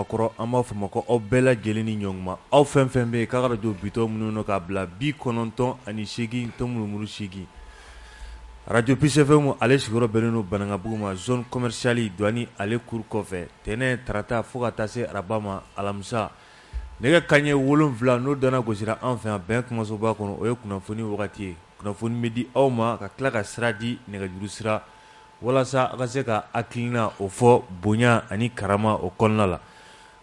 Bamakɔkɔrɔ an b'a fɔ ma ko aw bɛɛ lajɛlen ni ɲɔgɔnma aw fɛn fɛn bɛ yen k'a ka don bitɔn minnu k'a bila 98.8 radio PCFM ale sigiyɔrɔ bɛnnen don Banankabugu ma zone commerciale douane ale cour kɔfɛ tɛnɛn tarata fo ka taa se araba ma alamisa nɛgɛ kanɲɛ 7 n'o dana gosira an fɛ yan bɛn kumasoba kɔnɔ o ye kunnafoni wagati ye kunnafoni bɛ di aw ma ka tila ka sira di nɛgɛjuru sira walasa a ka se ka hakilina o fɔ bonya ani karama o kɔnɔna la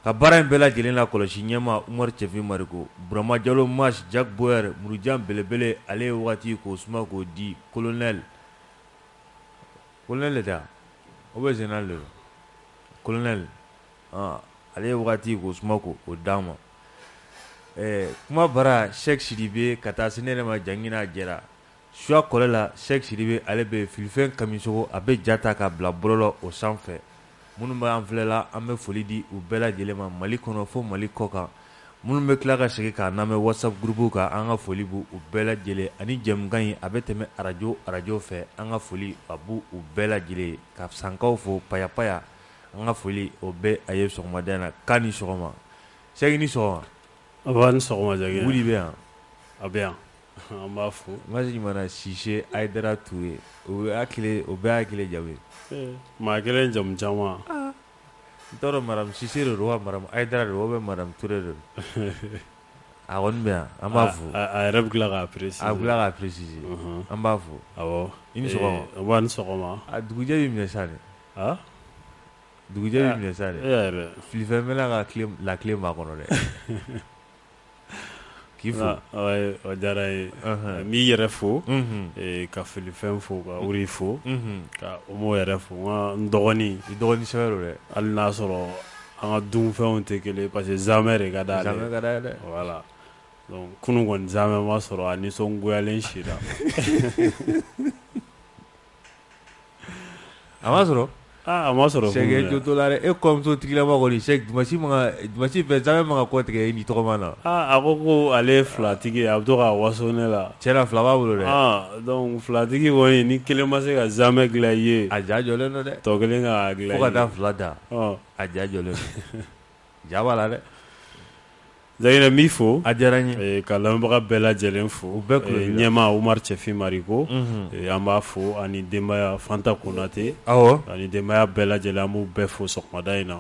ka baara in bɛɛ lajɛlen la kɔlɔsi ɲɛma Umaru Cɛfin Mariko Burama Jalo Mas Jack Boyer Murujan belebele ale ye wagati k'o suma k'o di colonel le da o bɛ général le colonel ale ye wagati k'o suma k'o d'a ma kuma bara Cheikh Sidibe ka taa se ne yɛrɛ ma jangina jɛra suya kɔlɛ la Cheikh Sidibe ale bɛ filifɛn kamisogo a bɛ ja ta ka bila bɔlɔlɔ o sanfɛ minnu b'an filɛla an bɛ foli di u bɛɛ lajɛlen ma Mali kɔnɔ fo Mali kɔ kan minnu bɛ tila ka segin k'a lamɛn WhatsApp groupe kan an ka foli bu u bɛɛ lajɛlen ani jɛmukan in a bɛ tɛmɛ radio fɛ an ka foli a bu u bɛɛ lajɛlen ka sankaw fo paya paya an ka foli o bɛɛ a ye sɔgɔmadan na k'a ni sɔgɔma Cheikh ni sɔgɔma a b'a ni sɔgɔma Jagi wuli bɛ yan a bɛ yan an b'a fo Masi mana Sise Aidara Touré o bɛɛ hakili jabe maa kelen jamu caman n t'a dɔn Madame Sise de don wa Madame Aidara de don ou bien Madame Touré de don a kɔni bɛ yan an b'a fo a yɛrɛ bɛ tila k'a préciser a bɛ tila k'a préciser an b'a fo awɔ i ni sɔgɔma a b'a ni sɔgɔma a dugujɛ b'i minɛ sa de dugujɛ b'i minɛ sa de yɛrɛ filifɛn mɛna ka la clé b'a kɔnɔ dɛ k'i fo o diyara ye n b'i yɛrɛ fo ka filifɛn fo ka wuri fo ka Omo yɛrɛ fo n dɔgɔnin i dɔgɔnin sɛbɛ don dɛ hali n'a sɔrɔ an ka dunfɛnw tɛ kelen parce que zamɛ de ka d'ale zamɛ ka d'a ye dɛ voilà donc kunun kɔni zamɛ ma sɔrɔ a nisɔngoyalen sira a ma sɔrɔ a ma sɔrɔ Cheikh jo to la dɛ e kɔmuso tigilama kɔni Cheikh dimanche fɛ zamɛ man ka kɔ tigɛ i ni tɔgɔma na a ko ale ye filatigi a bɛ to ka waso ne la tiɲɛna fila b'a bolo dɛ donc filatigi kɔni ni kelen ma se ka zamɛ dilan i ye a ja jɔlen don dɛ tɔ kelen ka dilan fo ka taa fila da a ja jɔlen don ja b'a la dɛ Jagina n b'i fo a diyara n ye ka lamɛnbaga bɛɛ lajɛlen fo u bɛɛ kulo ɲɛma Umaru Cɛfin Mariko an b'a fo ani denbaya Fanta Konate awɔ ani denbaya bɛɛ lajɛlen an b'u bɛɛ fo sɔgɔmada in na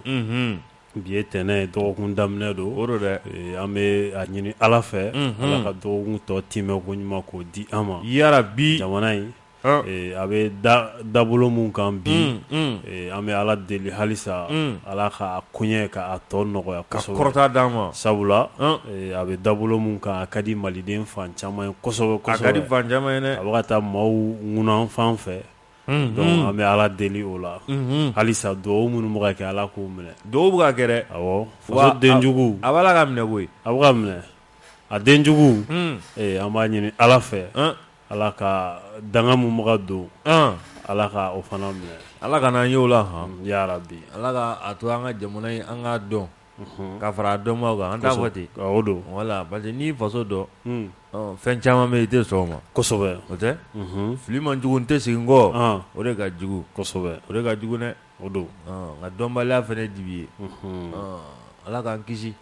bi ye tɛnɛn dɔgɔkun daminɛ don o don dɛ an bɛ a ɲini Ala fɛ Ala ka dɔgɔkun tɔ timɛ ko ɲuman k'o di an ma yarabi jamana in a bɛ dabolo min kan bi an bɛ Ala deli halisa Ala ka koɲɛ ka tɔ nɔgɔya kosɛbɛ ka kɔrɔta d'an ma sabula a bɛ dabolo min kan a ka di maliden fan caman ye kosɛbɛ a ka di fan caman ye dɛ a bɛ ka taa maaw ŋunan fan fɛ donc an bɛ Ala deli o la halisa dugawu minnu bɛ ka kɛ Ala k'o minɛ dugawu bɛ ka kɛ dɛ awɔ faso denjugu a b'a la ka minɛ koyi a bɛ ka minɛ a denjugu an b'a ɲini Ala fɛ Ala ka danga mun bɛ ka don Ala ka o fana minɛ Ala ka n'an ye o la yarabi Ala ka a to an ka jamana in an k'a dɔn ka fara a dɔnbagaw kan an t'a fɔ ten o don voilà parce que n'i faso dɔn fɛn caman bɛ yen i tɛ sɔn o ma kosɛbɛ o tɛ fili man jugu n tɛ segin kɔ o de ka jugu kosɛbɛ o de ka jugu dɛ o don nka dɔnbaliya fana dibi ye Ala k'an kisi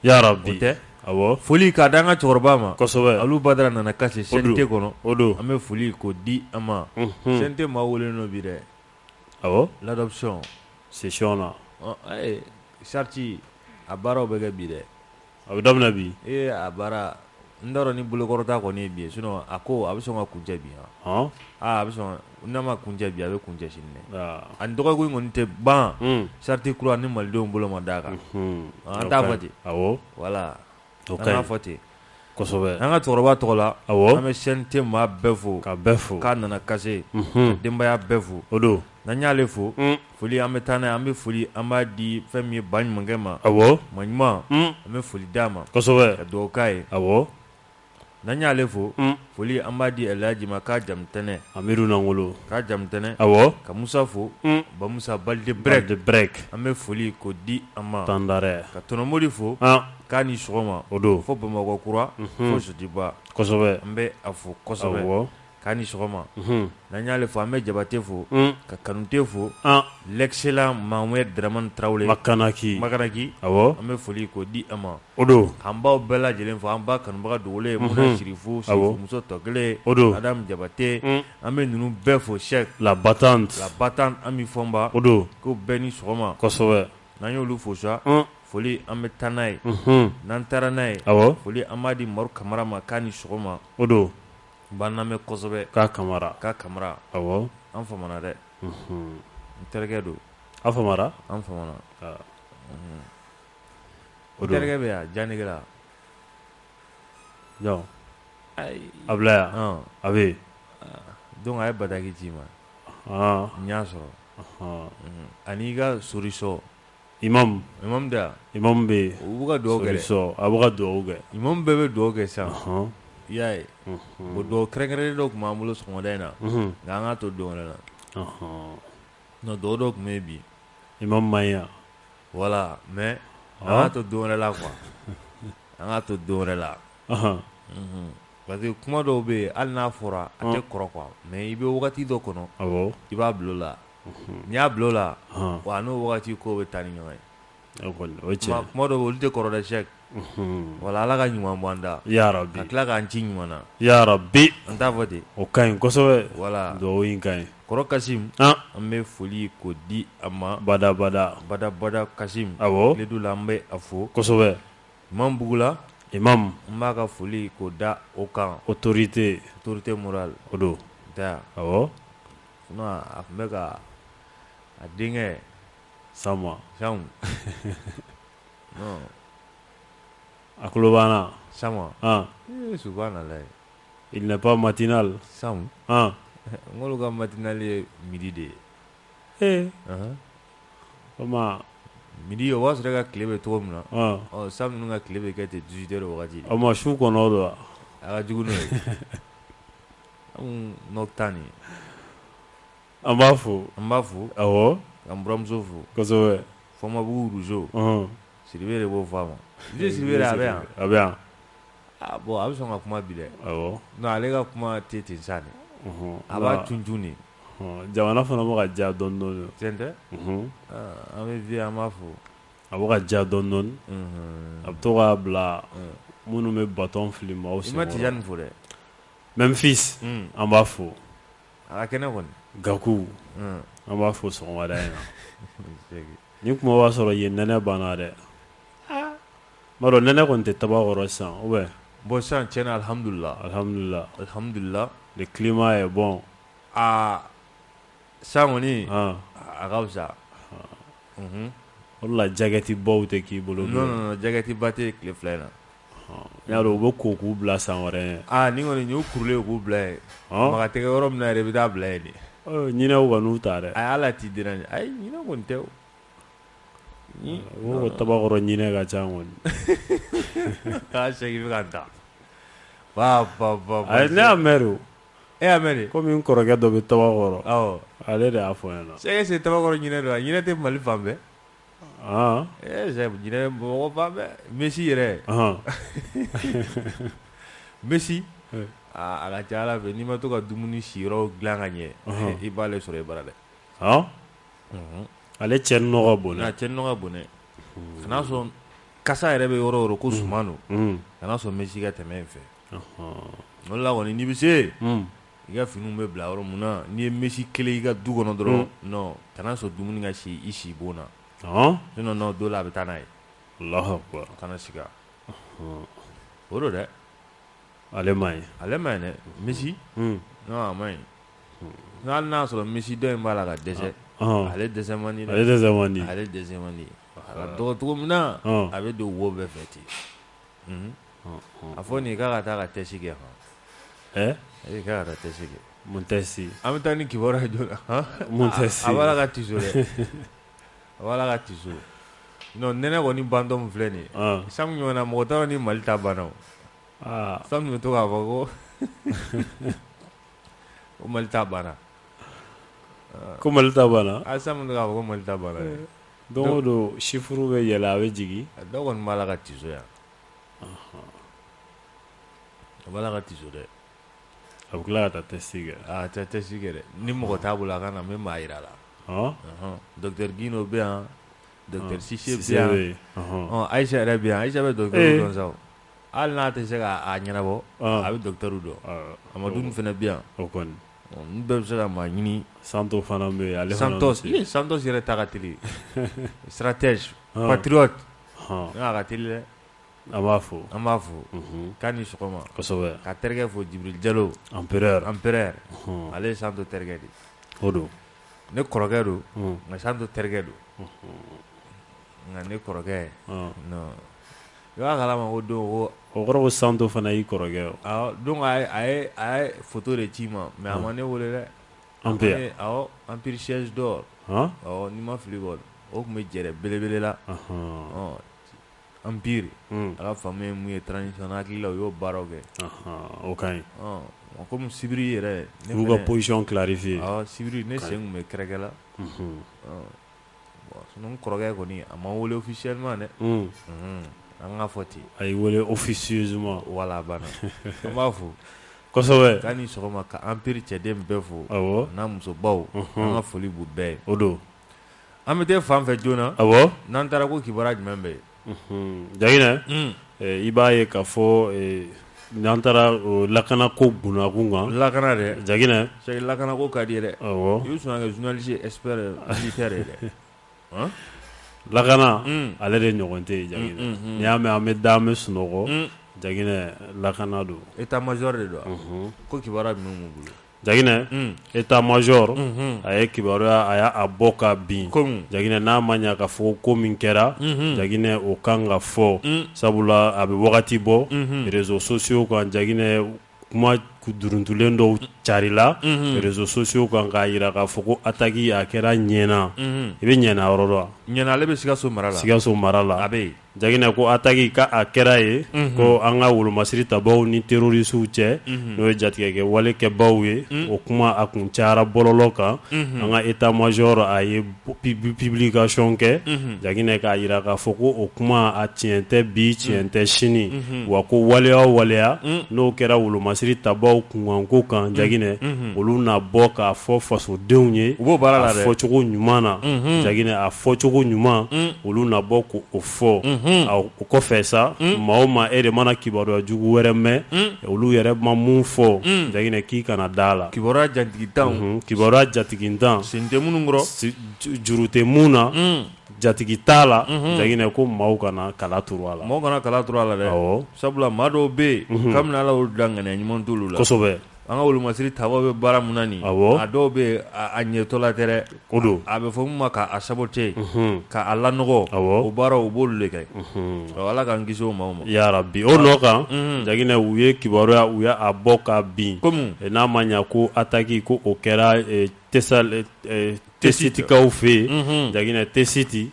yarabi o tɛ awɔ foli k'a di an ka cɛkɔrɔba ma kosɛbɛ Alu Badara nana kasi CNT kɔnɔ o don an bɛ foli k'o di an ma CNT maa welelen don bi dɛ awɔ l'adoption session na sarti a baaraw bɛ kɛ bi dɛ a bɛ daminɛ bi a baara n t'a dɔn ni bolokɔrɔta kɔni ye bi ye sinon a ko a bɛ sɔn ka kuncɛ bi a bɛ sɔn n'a ma kuncɛ bi a bɛ kuncɛ sini dɛ ani dɔgɔkun kɔni tɛ ban sarti kura ni malidenw bolo ma d'a kan an t'a fɔ ten awɔ voilà o an k'a fɔ ten kosɛbɛ an ka cɛkɔrɔba tɔgɔ la awɔ an bɛ CNT maa bɛɛ fo ka bɛɛ fo k'a nana kase ka denbaya bɛɛ fo o don n'an y'ale fo foli an bɛ taa n'a ye an bɛ foli an b'a di fɛn min ye ba ɲumankɛ ma awɔ ma ɲuman an bɛ foli d'a ma kosɛbɛ ka dugawu k'a ye awɔ n'an y'ale fo foli an b'a di Elhaji ma k'a jamutɛnɛ Amiru Nangolo k'a jamutɛnɛ awɔ ka Musa fo ba Musa Balde Brek an bɛ foli k'o di an ma Tandare ka Tɔnɔmodi fo k'a ni sɔgɔma o don fo Bamakɔ kura fo Sotiba kosɛbɛ an bɛ a fo kosɛbɛ k'a ni sɔgɔma n'an y'ale fo an bɛ Jabate fo ka Kanute fo l'excellent Mahamud Dramane Traoré Makanaki awɔ an bɛ foli k'o di a ma o don k'an baw bɛɛ lajɛlen fo an ba kanubaga dogolen ye Muna Sirifu muso tɔ kelen o don Adam Jabate an bɛ ninnu bɛɛ fo Cheikh la battante Ami Fɔnba o don ko bɛɛ ni sɔgɔma kosɛbɛ n'an y'olu fo sa foli an bɛ taa n'a ye n'an taara n'a ye foli an b'a di Maru Kamara ma k'a ni sɔgɔma o don n b'an lamɛn kosɛbɛ k'a Kamara awɔ an famana dɛ n terikɛ don a famara an famana o n terikɛ bɛ yan Janigila donc a bila yan a bɛ donc a ye bataki ci ma n y'a sɔrɔ ani i ka sorisɔ imam da imam bɛ u bɛ ka dugawu kɛ sorisɔ a bɛ ka dugawu kɛ imam bɛɛ bɛ dugawu kɛ sisan i y'a ye o dugawu kɛrɛnkɛrɛnnen dɔ tun b'an bolo sɔgɔmada in na nka an k'a to don wɛrɛ la non dugawu dɔ tun bɛ yen bi imam man ɲi yan voilà mais an k'a to don wɛrɛ la quoi an k'a to don wɛrɛ la parce que kuma dɔw bɛ yen hali n'a fɔra a tɛ kɔrɔ quoi mais i bɛ wagati dɔ kɔnɔ i b'a bila o la n'i y'a bila o la wa n'o wagati ko bɛ taa ni ɲɔgɔn ye o ye tiɲɛ kuma dɔw bɛ olu tɛ kɔrɔ dɛ Cheikh wala Ala ka ɲuman bɔ an da yarabi ka tila k'an ci ɲuman na yarabi an t'a fɔ ten o ka ɲi kosɛbɛ voilà dugawu in ka ɲi kɔrɔ Kasim an bɛ foli k'o di a ma bada Kasim awɔ tile du la an bɛ a fo kosɛbɛ Imam Bugula imam n b'a ka foli k'o da o kan autorité morale o don da awɔ sinon a tun bɛ ka a denkɛ Sama non a tulo b'an Sama subhanallah il n'est pas matinal n k'olu ka matinal ye midi de ye comment midi o b'a sɔrɔ e ka tile bɛ cogo min na Sam ninnu ka tile bɛ kɛ ten 18 heures wagati de o ma su kɔnɔ o don wa a ka jugu n'o ye anw nocturne an b'a fo awɔ k'an buramuso fo kosɛbɛ Fɔnbabugu Rougeau Sidibe de b'o fɔ a ma Sidibe a bɛ yan bon a bɛ sɔn ka kuma bi dɛ awɔ non ale ka kuma tɛ ten sa dɛ a b'a cun de jamana fana bɛ ka diya dɔɔni dɔɔni tiɲɛ tɛ an bɛ vie an b'a fo a bɛ ka diya dɔɔni dɔɔni a bɛ to k'a bila minnu bɛ bâton fili maaw senkɔrɔ i ma Tijani fo dɛ Memphis an b'a fo a ka kɛnɛ kɔni Gakou an b'a fo sɔgɔmada in na ni kuma b'a sɔrɔ yen nɛnɛ banna dɛ m'a dɔn nɛnɛ kɔni tɛ Tabakɔrɔ sisan ou bien bon sisan tiɲɛna alhamdulillah le climat est bon sisan kɔni a ka fisa o la jackette baw tɛ k'i bolo non jackette ba tɛ tile fila in na n y'a dɔn u bɛ ko k'u bila san wɛrɛ ni kɔni y'u kurulen k'u bila yen maga tɛgɛ yɔrɔ min na yɛrɛ i bɛ taa bila yen de ɲinɛw ka n'u ta dɛ a ala t'i dérange ayi ɲinɛ kɔni tɛ o Tabakɔrɔ ɲinɛ ka ca kɔni k'a Cheikh i bɛ ka n ta ne y'a mɛn de e y'a mɛn de komi n kɔrɔkɛ dɔ bɛ Tabakɔrɔ ale de y'a fɔ n ɲɛna Cheikh est Tabakɔrɔ ɲinɛ don ɲinɛ tɛ Mali fan bɛɛ ɲinɛ mɔgɔ fan bɛɛ Messi yɛrɛ Messi a ka ca Ala fɛ n'i ma to ka dumuni siyɔrɔ dilan ka ɲɛ i b'ale sɔrɔ i bara dɛ ale cɛnni nɔ ka bon dɛ cɛnni nɔ ka bon dɛ kan'a sɔn kasa yɛrɛ bɛ yɔrɔ o yɔrɔ ko suman don kan'a sɔn Messi ka tɛmɛ in fɛ o la kɔni n'i bɛ se i ka finiw bɛ bila yɔrɔ mun na n'i ye Messi kelen i ka du kɔnɔ dɔrɔn non kan'a sɔn dumuni ka si i si bon na sinon non dɔ la a bɛ taa n'a ye Allahu akbar kana sigi o don dɛ ale ma ɲi dɛ Messi non a ma ɲi hali n'a sɔrɔ Messi dɔ in b'a la ka dɛsɛ ale dɛsɛ man di dɛ ale dɛsɛ man di a ka dɔgɔ cogo min na a bɛ don wo bɛɛ fɛ ten a fɔ nin k'a ka taa ka test kɛ k'a ka taa test kɛ mun test an bɛ taa ni kibaruya ye joona mun test a b'a la ka tiso dɛ a b'a la ka tiso non nɛnɛ kɔni bantɔ min filɛ nin ye Sam ɲɔgɔnna mɔgɔ t'a dɔn ni Mali ta banna o Sam bɛ to k'a fɔ ko Mali ta banna ko Mali ta banna Sam bɛ to k'a fɔ ko Mali ta banna don o don chiffre bɛ yɛlɛ a bɛ jigin dɔw kɔni b'a la ka tiso yan a b'a la ka tiso dɛ a bɛ tila ka taa test kɛ tɛ test kɛ dɛ ni mɔgɔ t'a bolo a ka na n bɛ maa yira la docteur Gino bɛ yan docteur Sise bɛ yan Ayisa yɛrɛ bɛ yan Ayisa bɛ docteur dɔn sa hali n'a tɛ se k'a ɲɛnabɔ a bɛ docteur dɔn Amadu fana bɛ yan o kɔni n bɛɛ bɛ se ka maa ɲini Santos fana bɛ yen ale Santos yɛrɛ ta ka teli stratège patriote n'a ka teli dɛ an b'a fo k'a ni sɔgɔma kosɛbɛ ka terikɛ fo Jibril Jalo empereur ale ye Santos terikɛ de o don ne kɔrɔkɛ don nka Santos terikɛ don nka ne kɔrɔkɛ non i b'a kalama ko don ko o kɔrɔ ko Santos fana y'i kɔrɔkɛ o donc a ye photo de ci ma mais a ma ne wele dɛ Empire Empire siège d'or ni ma fili kɔ o tun bɛ jɛrɛ belebele la Empire a ka faamu ye mun ye transition hakili la o y'o baaraw kɛ o ka ɲi comme Sibiri yɛrɛ u ka position clarifier Sibiri ne sen tun bɛ kɛrɛkɛ la sinon n kɔrɔkɛ kɔni a ma wele officiellement dɛ an ka fɔ ten a y'i wele officieusement wala banna an b'a fo kosɛbɛ k'a ni sɔgɔma ka Empire cɛden bɛɛ fo n'a musobaw an ka foli b'u bɛɛ ye o don an bɛ taa fan fɛ joona n'an taara ko kibaruya jumɛn bɛ yen Jaginɛ i b'a ye k'a fɔ n'an taara lakana ko bunakun kan lakana dɛ Jaginɛ lakana ko ka di dɛ i bɛ sɔn ka kɛ journaliste expert militaire ye dɛ lakana ale de ɲɔgɔn tɛ yen Jaginɛ n'i y'a mɛn an bɛ da an bɛ sunɔgɔ Jaginɛ lakana don état major de don ko kibaruya jumɛn b'u bolo Jaginɛ état major a ye kibaruya a y'a bɔ ka bin Jaginɛ n'a ma ɲɛ k'a fɔ ko min kɛra Jaginɛ o kan ka fɔ sabula a bɛ wagati bɔ réseaux sociaux kan Jaginɛ kuma duruntulen dɔw carila réseaux sociaux kan k'a jira k'a fɔ ko attaque a kɛra ɲɛna i bɛ ɲɛna yɔrɔ dɔn ɲɛna ale bɛ Sikaso mara la Sikaso mara la a bɛ yen Jaginɛ ko attaque k'a kɛra ye ko an ka wolomasiri tabaw ni terroristes cɛ n'o ye jatigɛkɛ walekɛbaw ye o kuma a kun cayara bɔlɔlɔ kan an ka état major a ye publication kɛ Jaginɛ k'a jira k'a fɔ ko o kuma a tiɲɛ tɛ bi tiɲɛ tɛ sini wa ko waleya o waleya n'o kɛra wolomasiri tabaw kunkanko kan Jaginɛ olu na bɔ k'a fɔ fasodenw ye u b'o baara la dɛ a fɔcogo ɲuman na Jaginɛ a fɔcogo ɲuman olu na bɔ k'o fɔ o kɔfɛ sa maa o maa e de mana kibaruya jugu wɛrɛ mɛn olu yɛrɛ ma mun fɔ Jaginɛ k'i kana da la kibaruya jatigitanw kibaruya jatigitan sen tɛ minnu kɔrɔ juru tɛ mun na jatigi t'a la Jaginɛ ko maaw kana kala turu a la maaw kana kala turu a la dɛ sabula maa dɔw bɛ yen kabini Ala y'olu da ŋaniya ɲuman t'olu la kosɛbɛ an ka wolomasiri tabaw bɛ baara mun na nin a dɔw bɛ yen a ɲɛtɔla tɛ dɛ o don a bɛ fɔ mun ma k'a saboter k'a lanɔgɔ o baaraw u b'olu de kɛ Ala k'an kisi o maaw ma yarabi o nɔ kan Jaginɛ u ye kibaruya u y'a bɔ ka bin n'a ma ɲɛ ko attaque ko o kɛra Tesitikaw fɛ yen Jaginɛ Tesiti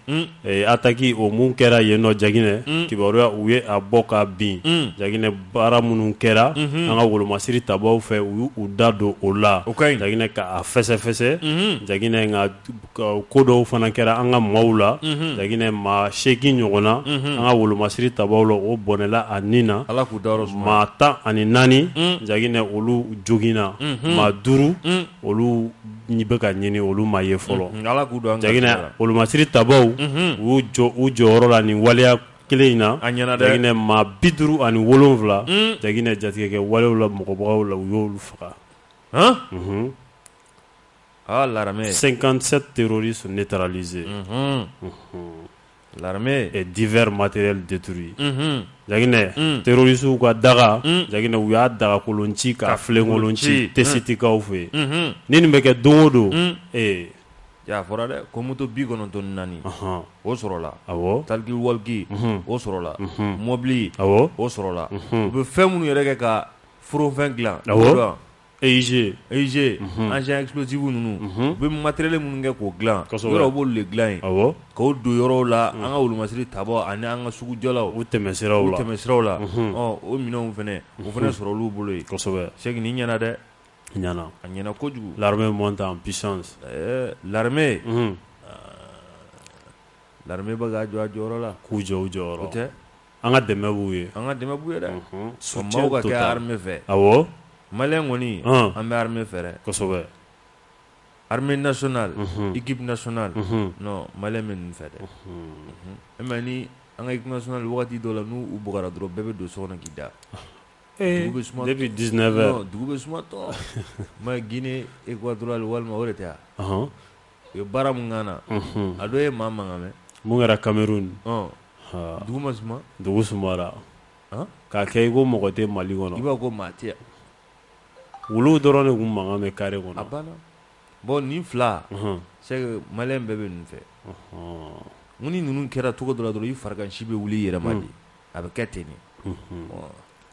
attaque o mun kɛra yen nɔ Jaginɛ kibaruya u ye a bɔ ka bin Jaginɛ baara minnu kɛra an ka wolomasiri tabaw fɛ u y'u da don o la Jaginɛ k'a fɛsɛfɛsɛ Jaginɛ nka ko dɔw fana kɛra an ka maaw la Jaginɛ maa 8 ɲɔgɔnna an ka wolomasiri tabaw la o bɔnɛla a nin na maa 14 Jaginɛ olu joginna maa 5 olu bɛ ka ɲini olu ma ye fɔlɔ Jaginɛ wolomasiri tabaw u jɔyɔrɔ la nin waleya kelen in na Jaginɛ maa 57 Jaginɛ jatigɛkɛ walew la mɔgɔbagaw la u y'olu faga 57 terroristes neutralisés l'armée et divers matériels détruits Jaginɛ terroristes ka daga Jaginɛ u y'a dagakolon ci ka filenkolon ci Tesitikaw fɛ ni nin bɛ kɛ don o don a fɔra dɛ ko moto 94 o sɔrɔla taliki waliki o sɔrɔla mobili o sɔrɔla u bɛ fɛn minnu yɛrɛ kɛ ka forofɛn dilan EIG engin explosif ninnu u bɛ matériel minnu kɛ k'o dilan yɔrɔ b'olu de dilan yen k'o don yɔrɔw la an ka wolomasiri tabaw ani an ka sugujɔlaw u tɛmɛsiraw la o minɛnw fɛnɛ o fɛnɛ sɔrɔ olu bolo yen Seki ni ɲɛna dɛ a ɲɛna kojugu l'armée monte en puissance l'armée bɛ k'a jɔ a jɔyɔrɔ la k'u jɔ u jɔyɔrɔ o tɛ an ka dɛmɛ b'u ye dɛ maaw ka kɛ armée fɛ malien kɔni an bɛ armée fɛ dɛ kosɛbɛ armée nationale équipe nationale non malien bɛ ninnu fɛ dɛ e m'a ye ni an ka équipe nationale wagati dɔw la n'u bugara dɔrɔn bɛɛ bɛ don so kɔnɔ k'i da dugu bɛ suma depuis 19 heures non dugu bɛ suma tɔ ma Guinée équatoriale walima o de tɛ wa u ye baara mun k'an na a dɔ ye maa mankan mɛn mun kɛra Cameroun dugu ma suma dugu sumara k'a kɛ i ko mɔgɔ tɛ Mali kɔnɔ i b'a ko maa tɛ yan wuluw dɔrɔn de kun mankan bɛ carré kɔnɔ a banna bon nin fila c'est que malien bɛɛ bɛ ninnu fɛ mun ni ninnu kɛra cogo dɔ la dɔrɔn i farigan si bɛ wuli i yɛrɛ ma de a bɛ kɛ ten de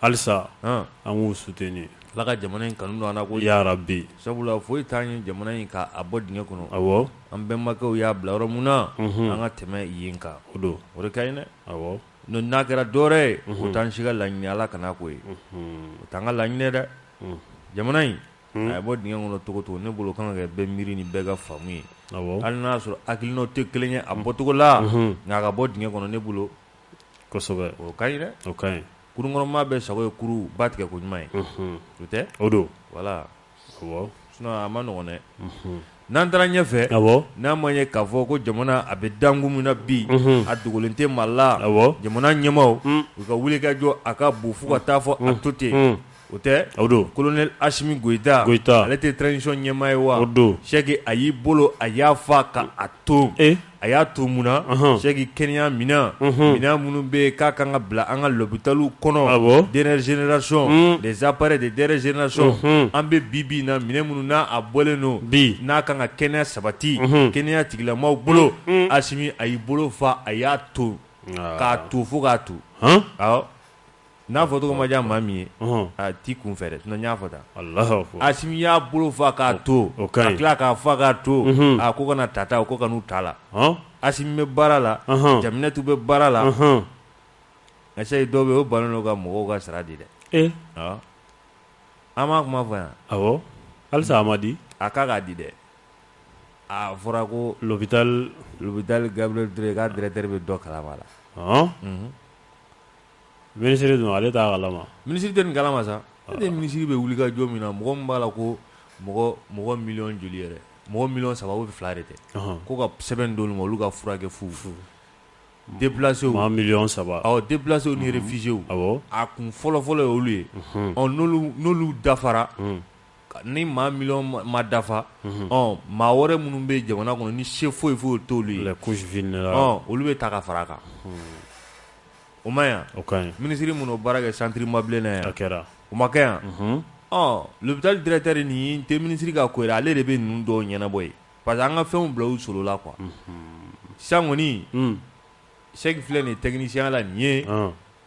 halisa an k'u soutenir Ala ka jamana in kanu don an na ko ya rabbi sabula foyi t'an ye jamana in k'a bɔ dingɛ kɔnɔ awɔ an bɛnbakɛw y'a bila yɔrɔ mun na an ka tɛmɛ yen kan o don o de ka ɲi dɛ awɔ n'a kɛra dɔwɛrɛ ye o t'an si ka laɲini Ala kana k'o ye o t'an ka laɲini dɛ jamana in a ye bɔ dingɛ kɔnɔ cogo o cogo ne bolo kan ka kɛ bɛɛ miiri ni bɛɛ ka faamu ye hali n'a y'a sɔrɔ hakilinaw tɛ kelen ye a bɔcogo la nka a ka bɔ dingɛ kɔnɔ ne bolo kosɛbɛ o ka ɲi dɛ o ka ɲi kurukɔnɔmaa bɛɛ sago ye kuru ba tigɛ ko ɲuman ye o tɛ o don voilà awɔ sinon a ma nɔgɔn dɛ n'an taara ɲɛfɛ n'a ma ye k'a fɔ ko jamana a bɛ dangu min na bi a dogolen tɛ Mali la jamana ɲɛmaaw u ka wulikajɔ a ka bon fo ka taa fɔ a to ten o tɛ o don colonel Asimi Goïta ale tɛ transition ɲɛmaa ye wa o don Sɛki a y'i bolo a y'a fa ka a to a y'a to mun na Sɛki kɛnɛya minɛn minnu bɛ yen k'a kan ka bila an ka lopitaliw kɔnɔ dernière génération des appareils de dernière génération an bɛ bi in na minɛn minnu n'a a bɔlen don n'a kan ka kɛnɛya sabati kɛnɛya tigilamaaw bolo Asimi a y'i bolo fa a y'a to k'a to fo k'a to awɔ n'a fɔ tɔgɔ ma diya maa min ye a t'i kun fɛ dɛ sinon n y'a fɔ tan Asimi y'a bolo fa k'a to ka tila k'a fa k'a to a ko kana tata o ko kan'u ta la Asimi bɛ baara la Jaminɛtu bɛ baara la ɛsɛ dɔw bɛ yen o bannen don ka mɔgɔw ka sara di dɛ an m'a kuma fɔ yan awɔ halisa a ma di a k'a k'a di dɛ a fɔra ko l'hôpital Gabriel Touré k'a directeur bɛ dɔ kalama la ministre dun ale t'a kalama ministre tɛ nin kalama sa ne ministre bɛ wuli ka jɔ min na mɔgɔ min b'a la ko mɔgɔ miliyɔn joli yɛrɛ mɔgɔ miliyɔn 3 ou 2 de tɛ ko ka sɛbɛn d'olu ma olu ka furakɛ fu déplacé maa miliyɔn 3 awɔ déplacé ni réfugié a kun fɔlɔ ye olu ye n'olu dafara ni maa miliyɔn ma dafa maa wɛrɛ minnu bɛ jamana kɔnɔ ni se foyi t'olu ye les couches vulnérables olu bɛ ta ka fara a kan o ma yan ministre minnu baara kɛ centre Mabile na yan a kɛra o ma kɛ yan l'hôpital directeur nin tɛ ministre ka ko ye ale de bɛ ninnu dɔw ɲɛnabɔ ye parce que an ka fɛnw bila u solo la quoi sisan kɔni Sɛki filɛ nin technicien la nin ye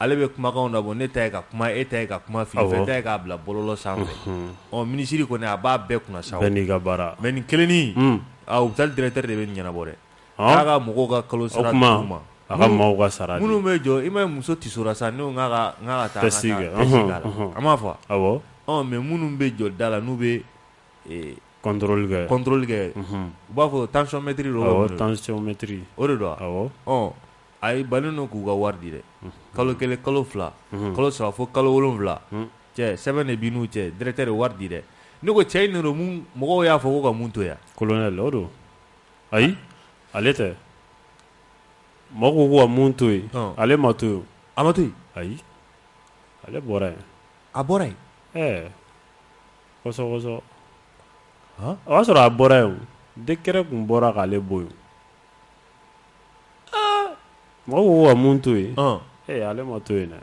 ale bɛ kumakanw labɔ ne ta ye ka kuma e ta ye ka kuma fili fɛn ta ye k'a bila bɔlɔlɔ sanfɛ ministre kɔni a b'a bɛɛ kunna sa bɛɛ n'i ka baara mais nin kelennin hôpital directeur de bɛ nin ɲɛnabɔ dɛ k'a ka mɔgɔw ka kalo sara d'u ma a ka maaw ka sara di minnu bɛ jɔ i ma ye muso tisora sa ne ko n k'a ka taa test k'a la a m'a fɔ awɔ mais minnu bɛ jɔ da la n'u bɛ contrôle kɛ u b'a fɔ tensiomètre awɔ tensiomètre o de don awɔ a ye balen don k'u ka wari di dɛ kalo 1 kalo 2 kalo 3 fo kalo 7 cɛ sɛbɛn de b'i n'u cɛ directeur de wari di dɛ ne ko cɛ in de don mɔgɔw y'a fɔ ko ka mun to yan colonel o don ayi ale tɛ mɔgɔw ko ka mun to yen ale ma to yen a ma to yen ayi ale bɔra yen a bɔra yen kɔsɔ o y'a sɔrɔ a bɔra yen décret kun bɔra k'ale bɔ yen mɔgɔw ko ka mun to yen ale ma to yen dɛ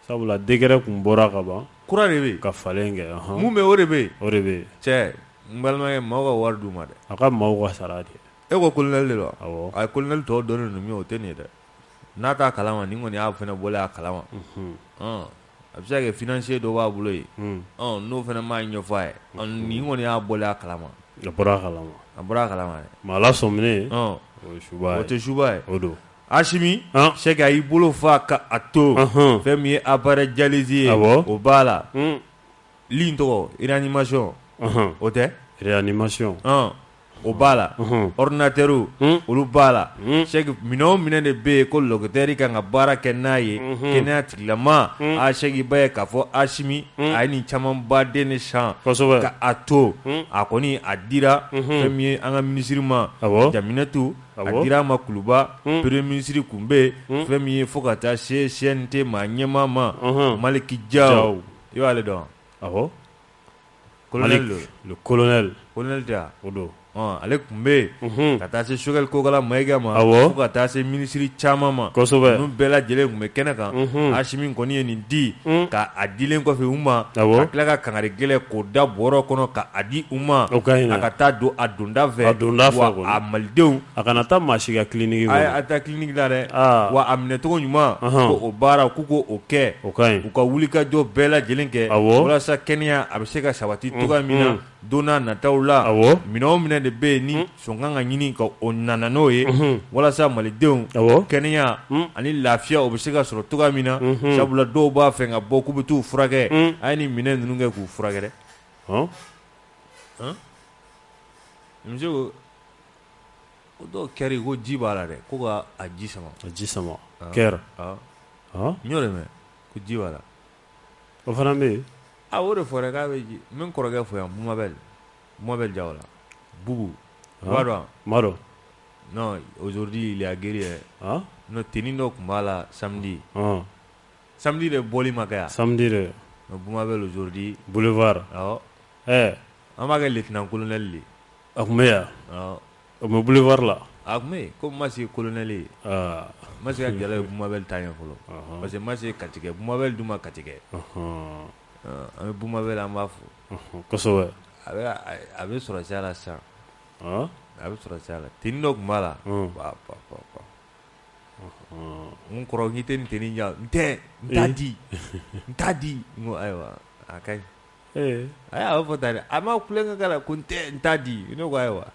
sabula décret kun bɔra ka ban kura de bɛ yen ka falen kɛ mun bɛ o de bɛ yen o de bɛ yen cɛ n balimakɛ maaw ka wari d'u ma dɛ a ka maaw ka sara de e ko colonel de don awɔ a ye colonel tɔw dɔnnen ninnu min o tɛ nin ye dɛ n'a t'a kalama nin kɔni y'a fana bɔlen a kalama a bɛ se ka kɛ financier dɔ b'a bolo yen n'o fana m'a ɲɛfɔ a ye nin kɔni y'a bɔlen a kalama a bɔra a kalama dɛ mais ala sɔminen o ye suba ye o tɛ suba ye o don Asimi Sɛki a y'i bolo fa ka a to fɛn min ye appareil dialyse ye o b'a la li in tɔgɔ réanimation o tɛ réanimation o b'a la ordinateur olu b'a la Cheikh minɛn o minɛn de bɛ yen ko locataire kan ka baara kɛ n'a ye kɛnɛya tigilama a Cheikh i b'a ye k'a fɔ Asimi a ye nin caman baden de san ka a to a kɔni a dira fɛn min ye an ka ministre ma Jaminatu a dira a ma Kuluba premier ministre kun bɛ yen fɛn min ye fo ka taa se CNT ma ɲɛmaa ma Maliki Diaw i b'ale dɔn awɔ colonel le colonel tɛ a o don ale kun bɛ yen ka taa se Choguel Kokala Mayiga ma fo ka taa se ministre caman ma ninnu bɛɛ lajɛlen kun bɛ kɛnɛ kan Asimi kɔni ye nin di ka a dilen kɔfɛ u ma ka tila ka kangari gɛlɛ k'o da bɔrɔ kɔnɔ ka a di u ma a ka taa don a donda fɛ wa a malidenw a kana taa maa si ka clinique kɔnɔ a taa clinique la dɛ wa a minɛcogo ɲuman ko o baara k'u k'o kɛ u ka wulikajɔ bɛɛ lajɛlen kɛ walasa kɛnɛya a bɛ se ka sabati cogoya min na don n'a nataw la minɛn o minɛn de bɛ yen ni sɔn kan ka ɲini ka o nana n'o ye walasa malidenw kɛnɛya ani lafiya o bɛ se ka sɔrɔ cogoya min na sabula dɔw b'a fɛ ka bɔ k'u bɛ t'u furakɛ a ye nin minɛn ninnu kɛ k'u furakɛ dɛ muso ko o dɔw kɛra ko ji b'a la dɛ ko ka a ji sama kɛra n y'o de mɛn ko ji b'a la o fana bɛ yen o de fɔra k'a bɛ ji n bɛ n kɔrɔkɛ fɔ yan Bumabel Diaw la Bubu Mado non aujourd'hui il est guéri non tenue dɔ tun b'a la samedi de bɔli ma kɛ yan samedi de Bumabel aujourd'hui boulevard an b'a kɛ lieutenant colonel de a tun bɛ yan o bɛ boulevard la a tun bɛ yen ko ma se colonel ye ma se ka jala ye Bumabel ta ɲɛ fɔlɔ parce que ma se katigɛ Bumabel dun ma katigɛ an bɛ Bumabel an b'a fɔ kosɛbɛ a bɛ sɔrɔ sira la sisan a bɛ sɔrɔ sira la tenue dɔ tun b'a la n kɔrɔ k'i tɛ nin tenue ɲa n t'a di n ko ayiwa a ka ɲi a b'a fɔ tan dɛ a ma kulonkɛ k'a la ko n t'a di ne ko ayiwa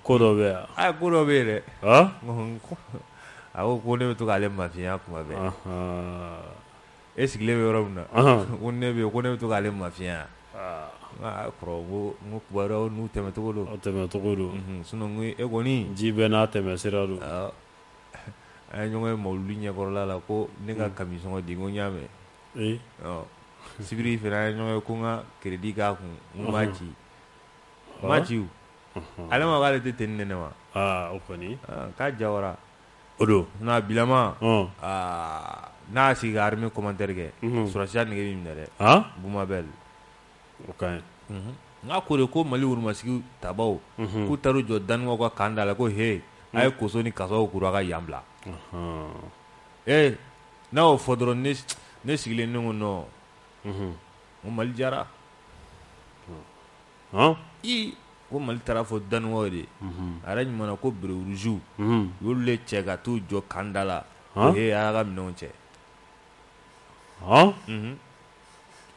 ko dɔ bɛ yan ko dɔ bɛ yen dɛ a ko ne bɛ to k'ale mafiya kuma bɛɛ e sigilen bɛ yɔrɔ min na ko ne bɛ to k'ale mafiya kɔrɔ n ko kibaruyaw n'u tɛmɛcogo don sinon e kɔni ji bɛɛ n'a tɛmɛ sira don an ye ɲɔgɔn ye mawuludi ɲɛkɔrɔla la ko ne ka kamisɔngɔ di n ko n y'a mɛn sibiri fɛnɛ an ye ɲɔgɔn ye ko n ka crédit k'a kun n m'a ci n m'a ci ale ma k'ale tɛ tenue ne ma o kɔni k'a jawara o don n'a bilama n'a sigi ka armée commentaire kɛ sɔrɔsiya nege b'i minɛ dɛ Bumabel o ka ɲi n k'a ko de ko Mali wurumasigi tabaw k'u taar'u jɔ Daninkaw ka kan da la ko he a ye koso ni kasaw kuru a ka yan bila n'a y'o fɔ dɔrɔn ne sigilen ne ko non ko Mali jara ko Mali taara fɔ Daninkaw de a yɛrɛ ɲuman na ko bere rouge y'olu le cɛ ka t'u jɔ kan da la ko he a y'a ka minɛnw cɛ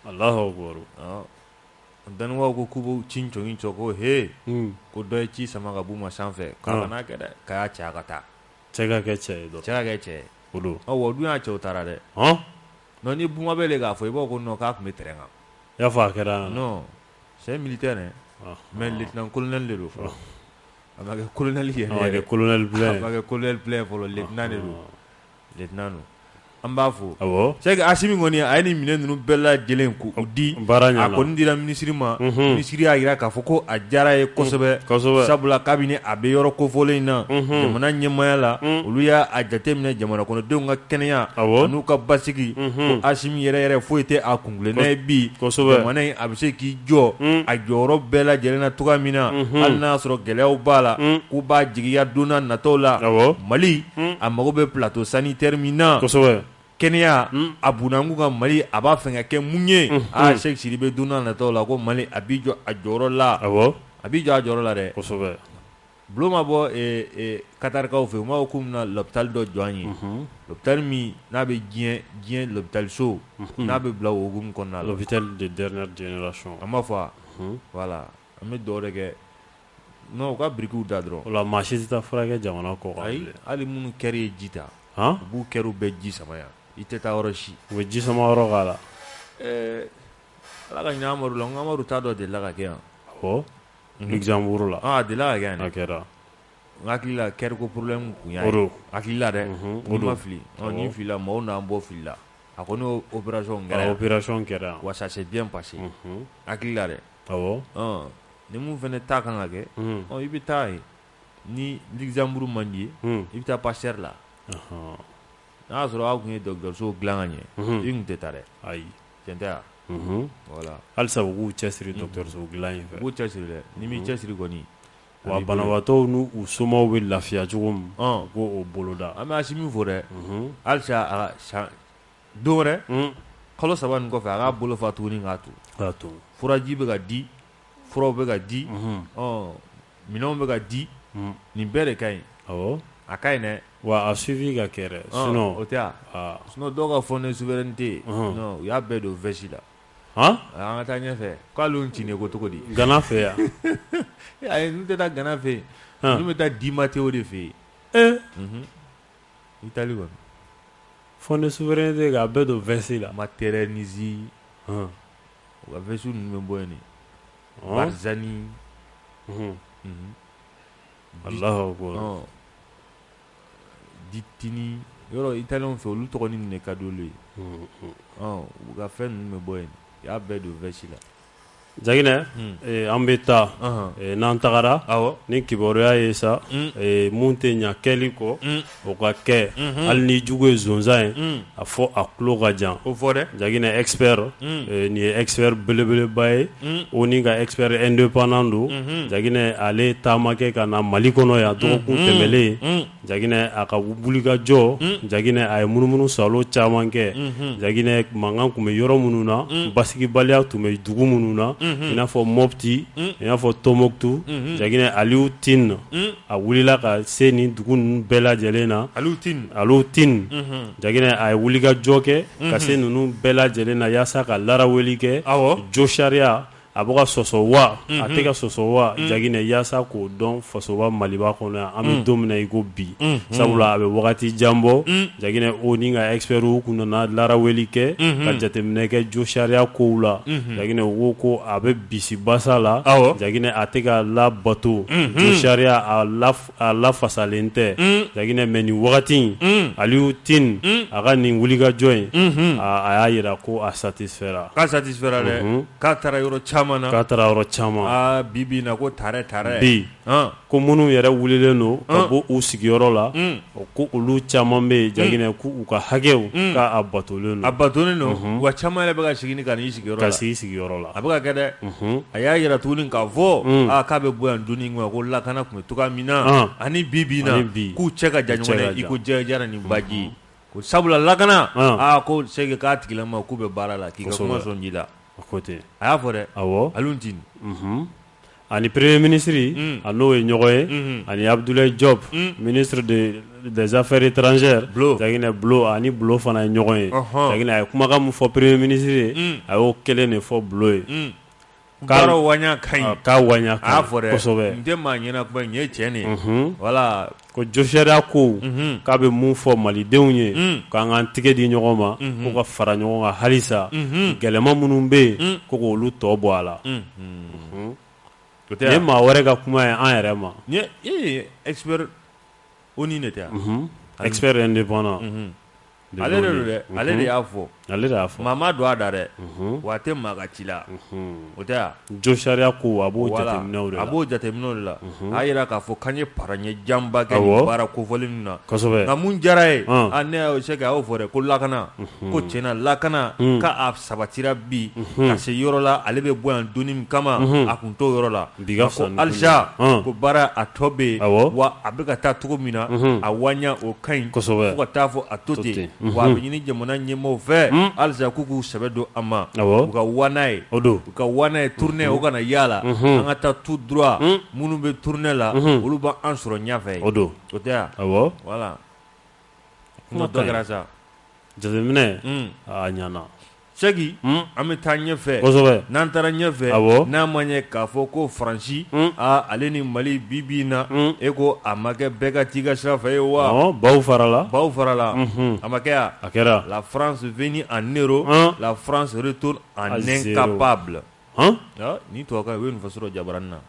Allahu akbar Daninkaw ko k'u b'u ci ncɔgin cɔ ko he ko dɔ ye ci sama ka b'u ma sanfɛ k'a kana kɛ dɛ k'a y'a cɛ a ka taa cɛ ka kɛ cɛ ye dɔ cɛ ka kɛ cɛ ye o don wa dun y'a cɛw taara dɛ non ni Bumabel de k'a fɔ i b'a ko non k'a tun bɛ terrain kan i y'a fɔ a kɛra non c'est militaire mais lieutenant colonel de don fɔlɔ a ma kɛ colonel yɛrɛ a ma kɛ colonel plein a ma kɛ colonel plein fɔlɔ lieutenant de don lieutenant don an b'a fɔ Cheikh Asimi kɔni a ye nin minɛn ninnu bɛɛ lajɛlen k'u di a kɔni dira ministre ma ministre y'a jira k'a fɔ ko a diyara ye kosɛbɛ sabula kabini a bɛ yɔrɔ kofɔlen in na jamana ɲɛmaaya la olu y'a jateminɛ jamana kɔnɔdenw ka kɛnɛya an'u ka basigi ko Asimi yɛrɛ foyi tɛ a kuntilenna ye bi jamana in a bɛ se k'i jɔ a jɔyɔrɔ bɛɛ lajɛlen na cogoya min na hali n'a y'a sɔrɔ gɛlɛyaw b'a la k'u b'a jigiya don n'a nataw la Mali a mago bɛ plateau sanitaire min na kɛnɛya a bunakun ka Mali a b'a fɛ ka kɛ mun ye Cheikh Sidibe don n'a nataw la ko Mali a b'i jɔ a jɔyɔrɔ la a b'i jɔ a jɔyɔrɔ la dɛ kosɛbɛ bulon ma bɔ Katarikaw fɛ u m'a fɔ k'u bɛna l'hôpital dɔ jɔ an ye l'hôpital min n'a bɛ diɲɛ l'hôpital so n'a bɛ bila o hukumu kɔnɔna la l'hôpital de dernière génération an b'a fɔ voilà an bɛ dugawu de kɛ non u ka birikiw da dɔrɔn o la maa si tɛ taa furakɛ jamana kɔ kan ayi hali minnu kɛra ye ji ta u b'u kɛr'u bɛɛ ji sama yan i tɛ taa yɔrɔ si u bɛ ji sama yɔrɔ k'a la Ala ka ɲɛ Amadu la n ko Amadu t'a dɔ delila ka kɛ yan Luxembourg la a delila ka kɛ a kɛra n hakili la kɛri ko problème kun y'a o ye don hakili la dɛ o ni don ma fili ni filila maaw n'an bɔ fili la a ko n'o opération kɛra yan opération kɛra wa ça s'est bien passé hakili la dɛ awɔ ni mun fɛnɛ ta kan ka kɛ i bɛ taa ye ni Luxembourg man di ye i bɛ taa Pasteur la n'a y'a sɔrɔ aw kun ye dɔgɔtɔrɔso dilan ka ɲɛ i kun tɛ taa dɛ ayi tiɲɛ tɛ wa voilà halisa u k'u cɛsiri dɔgɔtɔrɔso dilan in fɛ u b'u cɛsiri dɛ ni m'i cɛsiri kɔni wa banabaatɔw n'u somɔgɔw bɛ lafiya cogo min u k'o boloda an bɛ Asimi fo dɛ halisa don wɛrɛ kalo 3 nin kɔfɛ a k'a bolo fa tuguni k'a to furaji bɛ ka di furaw bɛ ka di minɛnw bɛ ka di nin bɛɛ de ka ɲi awɔ a ka ɲi dɛ wa a suivi ka kɛ dɛ sinon o tɛ a sinon dɔw ka fond de souveraineté non u y'a bɛɛ don vɛsi la an ka taa ɲɛfɛ k'ale cinen ko cogo di Gana fɛ yan ayi n tɛ taa Gana fɛ yen n bɛ taa Di Matteo de fɛ yen Italie kɔni fond de souveraineté k'a bɛɛ don vɛsi la Materazzi u ka vɛsi ninnu bɛ bɔ yen de Barzani Allahu akbar Ditini yɔrɔ italien fɛ olu tɔgɔ ni de ka di olu ye u ka fɛn ninnu bɛ bɔ yen u y'a bɛɛ don vɛsi la Jaginɛ an bɛ taa n'an tagara ni kibaruya ye sa mun tɛ ɲa kɛli kɔ o ka kɛ hali ni jugu ye zonzan ye a fɔ a tulo ka jan o fɔ dɛ Jaginɛ expert nin ye expert belebeleba ye o ni ka expert indépendant don Jaginɛ ale taama kɛ ka na Mali kɔnɔ yan dɔgɔkun tɛmɛlen Jaginɛ a ka wulikajɔ Jaginɛ a ye munumunu salo caman kɛ Jaginɛ mankan tun bɛ yɔrɔ minnu na basigibaliya tun bɛ dugu minnu na i n'a fɔ Mopti i n'a fɔ Tombouctou Jaginɛ Aliou Tine a wulila ka se nin dugu ninnu bɛɛ lajɛlen na Aliou Tine Jaginɛ a ye wulikajɔ kɛ ka se ninnu bɛɛ lajɛlen na yaasa ka laraweli kɛ jo sariya a bɛ ka sɔsɔ wa a tɛ ka sɔsɔ wa Jaginɛ yaasa k'o dɔn fasoba Maliba kɔnɔ yan an bɛ don min na i ko bi sabula a bɛ wagati jan bɔ Jaginɛ o ni ka experts kun nana laraweli kɛ ka jateminɛ kɛ jo sariya kow la Jaginɛ o ko a bɛ bisi basa la Jaginɛ a tɛ ka labato jo sariya a lafasalen tɛ Jaginɛ mais nin wagati in Aliou Tine a ka nin wulikajɔ in a y'a jira ko a satisfera k'a satisfera dɛ k'a taara yɔrɔ caman k'a taara yɔrɔ caman bi na ko tare bi ko minnu yɛrɛ wulilen don ka bɔ u sigiyɔrɔ la ko olu caman bɛ yen Jaginɛ k'u ka hakɛw k'a batolen don wa caman yɛrɛ bɛ ka segin ka n'i sigiyɔrɔ la ka sigi sigiyɔrɔ la a bɛ ka kɛ dɛ a y'a yira tuguni k'a fɔ k'a bɛ bɔ yan donni kɔnɔ ko lakana tun bɛ togoya min na ani bi na k'u cɛ ka jan ɲɔgɔn na i ko jɛgɛjara ni baji ko sabula lakana ko sɛgɛ k'a tigilama k'u bɛ baara la k'i ka kuma sɔn ji la a y'a fɔ dɛ Aliou Tine ani premier ministre a n'o ye ɲɔgɔn ye ani Abdoulaye Diop ministre des affaires étrangères Jaginɛ Bulo ani Bulo fana ye ɲɔgɔn ye Jaginɛ a ye kumakan min fɔ premier ministre ye a y'o kelen de fɔ Bulo ye baara waɲa ka ɲi k'a waɲa ka ɲi a y'a fɔ dɛ kosɛbɛ n tɛ maa ɲɛna kuma in ye tiɲɛ de ye voilà ko jo sariya ko k'a bɛ mun fɔ malidenw ye k'an k'an tigɛ di ɲɔgɔn ma ko ka fara ɲɔgɔn kan halisa gɛlɛman minnu bɛ yen ko k'olu tɔ bɔ a la nin ye maa wɛrɛ ka kuma ye an yɛrɛ ma expert ONU de tɛ expert indépendant ale de don dɛ ale de y'a fɔ ale de y'a fɔ maa ma don a da dɛ wa a tɛ maa ka ci la o tɛ wa jo sariya ko a b'o jateminɛw de la a b'o jateminɛw de la a yira k'a fɔ k'an ye paraɲɛ janba kɛ nin baara kofɔli ninnu na kosɛbɛ nka mun diyara ye ne y'o se k'a y'o fɔ dɛ ko lakana ko tiɲɛna lakana k'a sabatira bi ka se yɔrɔ la ale bɛ bɔ yan donni min kama a kun t'o yɔrɔ la ko halisa ko baara a tɔ bɛ yen wa a bɛ ka taa cogo min na a waɲa o ka ɲi fo ka taa fɔ a to ten wa a bɛ ɲini jamana ɲɛmaaw fɛ halisa k'u k'u sɛbɛ don a ma u ka wana ye u ka wana ye tournée o kana yaala an ka taa tout droit minnu bɛ tournée la olu b'an sɔrɔ ɲɛfɛ o tɛ wa voilà kuma dɔ kɛra sa jateminɛ a ɲana sɛki an bɛ taa ɲɛfɛ n'an taara ɲɛfɛ n'a ma ɲɛ k'a fɔ ko Faransi ale ni Mali bi na e ko a ma kɛ bɛɛ ka t'i ka sira fɛ ye wa baw farala a ma kɛ a kɛra la France venue en héros la France retourne en incapable ni to ka we fasoro jabaranna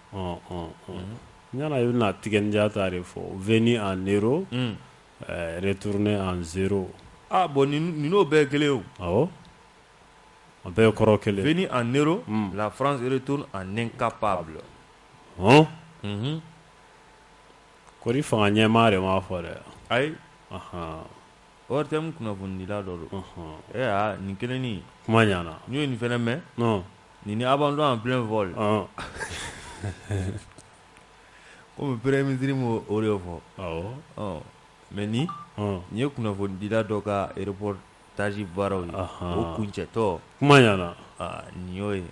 nyana yuna tigenja tarifo veni en euro retourner en zéro. Bon ni no be kele o. On peut croire que veni en euro, la France retourne en incapable. Kori fanga nyamare ma fore. Ay. Ortem kuna fundila dolo. Ni kele ni. Kuma nyana. Ni ni fena me? Non. Ni abandon en plein vol. Comme premier ministre mo orefo. Mais ni kuna fundila doka aéroport taji baraw o kunche to. Kuma nyana. Ni yoy.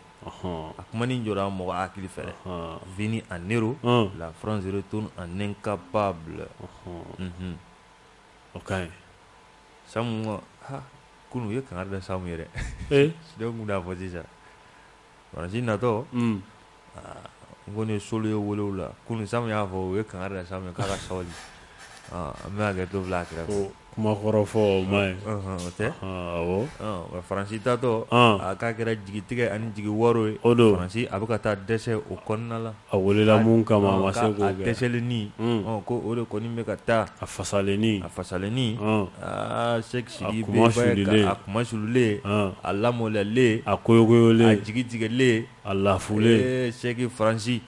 Akuma ni njora mo akili fere. Vini en euro, la France retourne en incapable. OK. Samu kunu ye kan da samu yere. Donc muda fodija. Barasi na to. Ngone solo yo wolola. Kunu samu ya fo ye kan da samu kaka sawali. Mais ga to vla kra. Kuma korofo mai. Ote. France tato aka kera jigitige ani jigi woro France abuka ta dese o konnala awolila mun kama masego ga desele ni ko ore koni me kata afasaleni Sheikh Sidi be akuma sulule alamolele akoyogoyole jigitige le alafule Sheikh France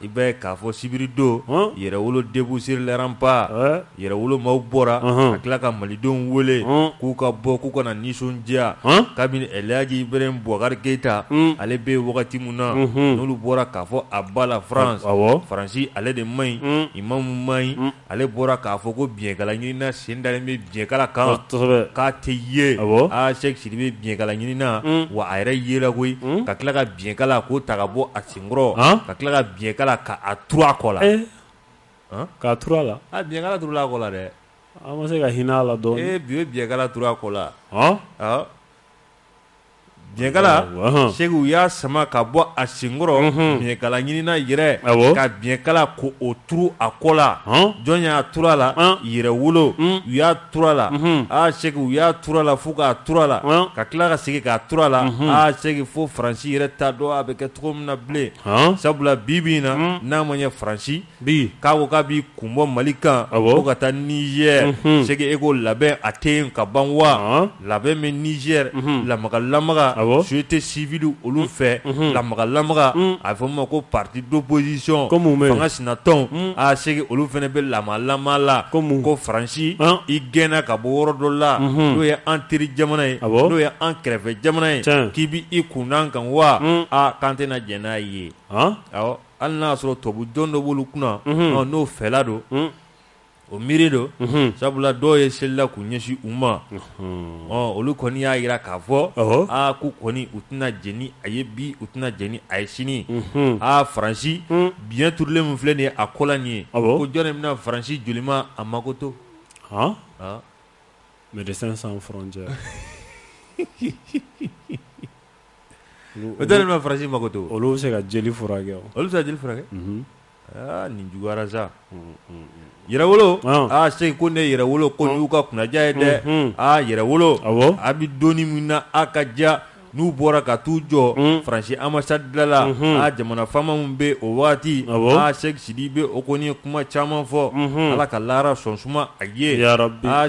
ibe ka fo sibiri do yere wolo debu sur le rempart yere wolo maw bora akla ka malidon wole ku ka bo ku kana nisondia kabini Elhaji Ibrahim Boubacar Keita ale be wakati muna nolu bora ka fo abala France France ale de mai imam mai ale bora ka fo ko bien kala nyina sendale me bien kala kan ka teye Sheikh Sidi be bien kala nyina wa ayre yela koy ka kla ka bien kala ko tagabo asingro kila ka bien kala ka a trois kola ka trois la bien kala trois kola de ama se ka hina la don bien kala trois kola bien kala Segu ya sama ka bo a singoro bien kala nyina yire ka bien kala ko o trou a kola jonya trois la yire wulo ya trois la Segu ya trois la fuka trois la ka kila ka sigi ka trois la Segu fo France yire ta do avec trop na blé sabula bibina na manya France bi ka ko ka bi kumbo malika ko ka ta Niger Segu ego labin aten ka banwa labin me Niger la maga société civile olu fait la maga a fait ko parti d'opposition fanga sinaton Segu olu fene be la la ko France i gena ka boro do la do ye antiri jamana ye do ye an kɛrɛfɛ jamana ye k'i bi i kunnan kan wa kante na jɛna ye awɔ hali n'a sɔrɔ tubabu jɔn dɔ b'olu kunna n'o fɛla do o miiri do sabula dɔw ye selila k'u ɲɛsin u ma olu kɔni y'a yira k'a fɔ k'u kɔni u tɛna jɛni a ye bi u tɛna jɛni a ye sini Faransi biɲɛ turulen min filɛ nin ye a ko la nin ye ko jɔn de bɛna Faransi jolima a mako to Médecins sans frontières o tɛ bɛna Faransi mako to olu bɛ se ka jeli furakɛ olu bɛ se ka jeli furakɛ nin juguyara sa yɛrɛwolo Segu ko ne yɛrɛwolo ko y'u ka kunnaja ye dɛ yɛrɛwolo a bɛ donni min na a ka ja n'u bɔra ka t'u jɔ Faransi ambassade la jamana faama min bɛ o wagati Sheikh Sidi bɛ o kɔni ye kuma caman fɔ Ala ka lahara sɔn suma a ye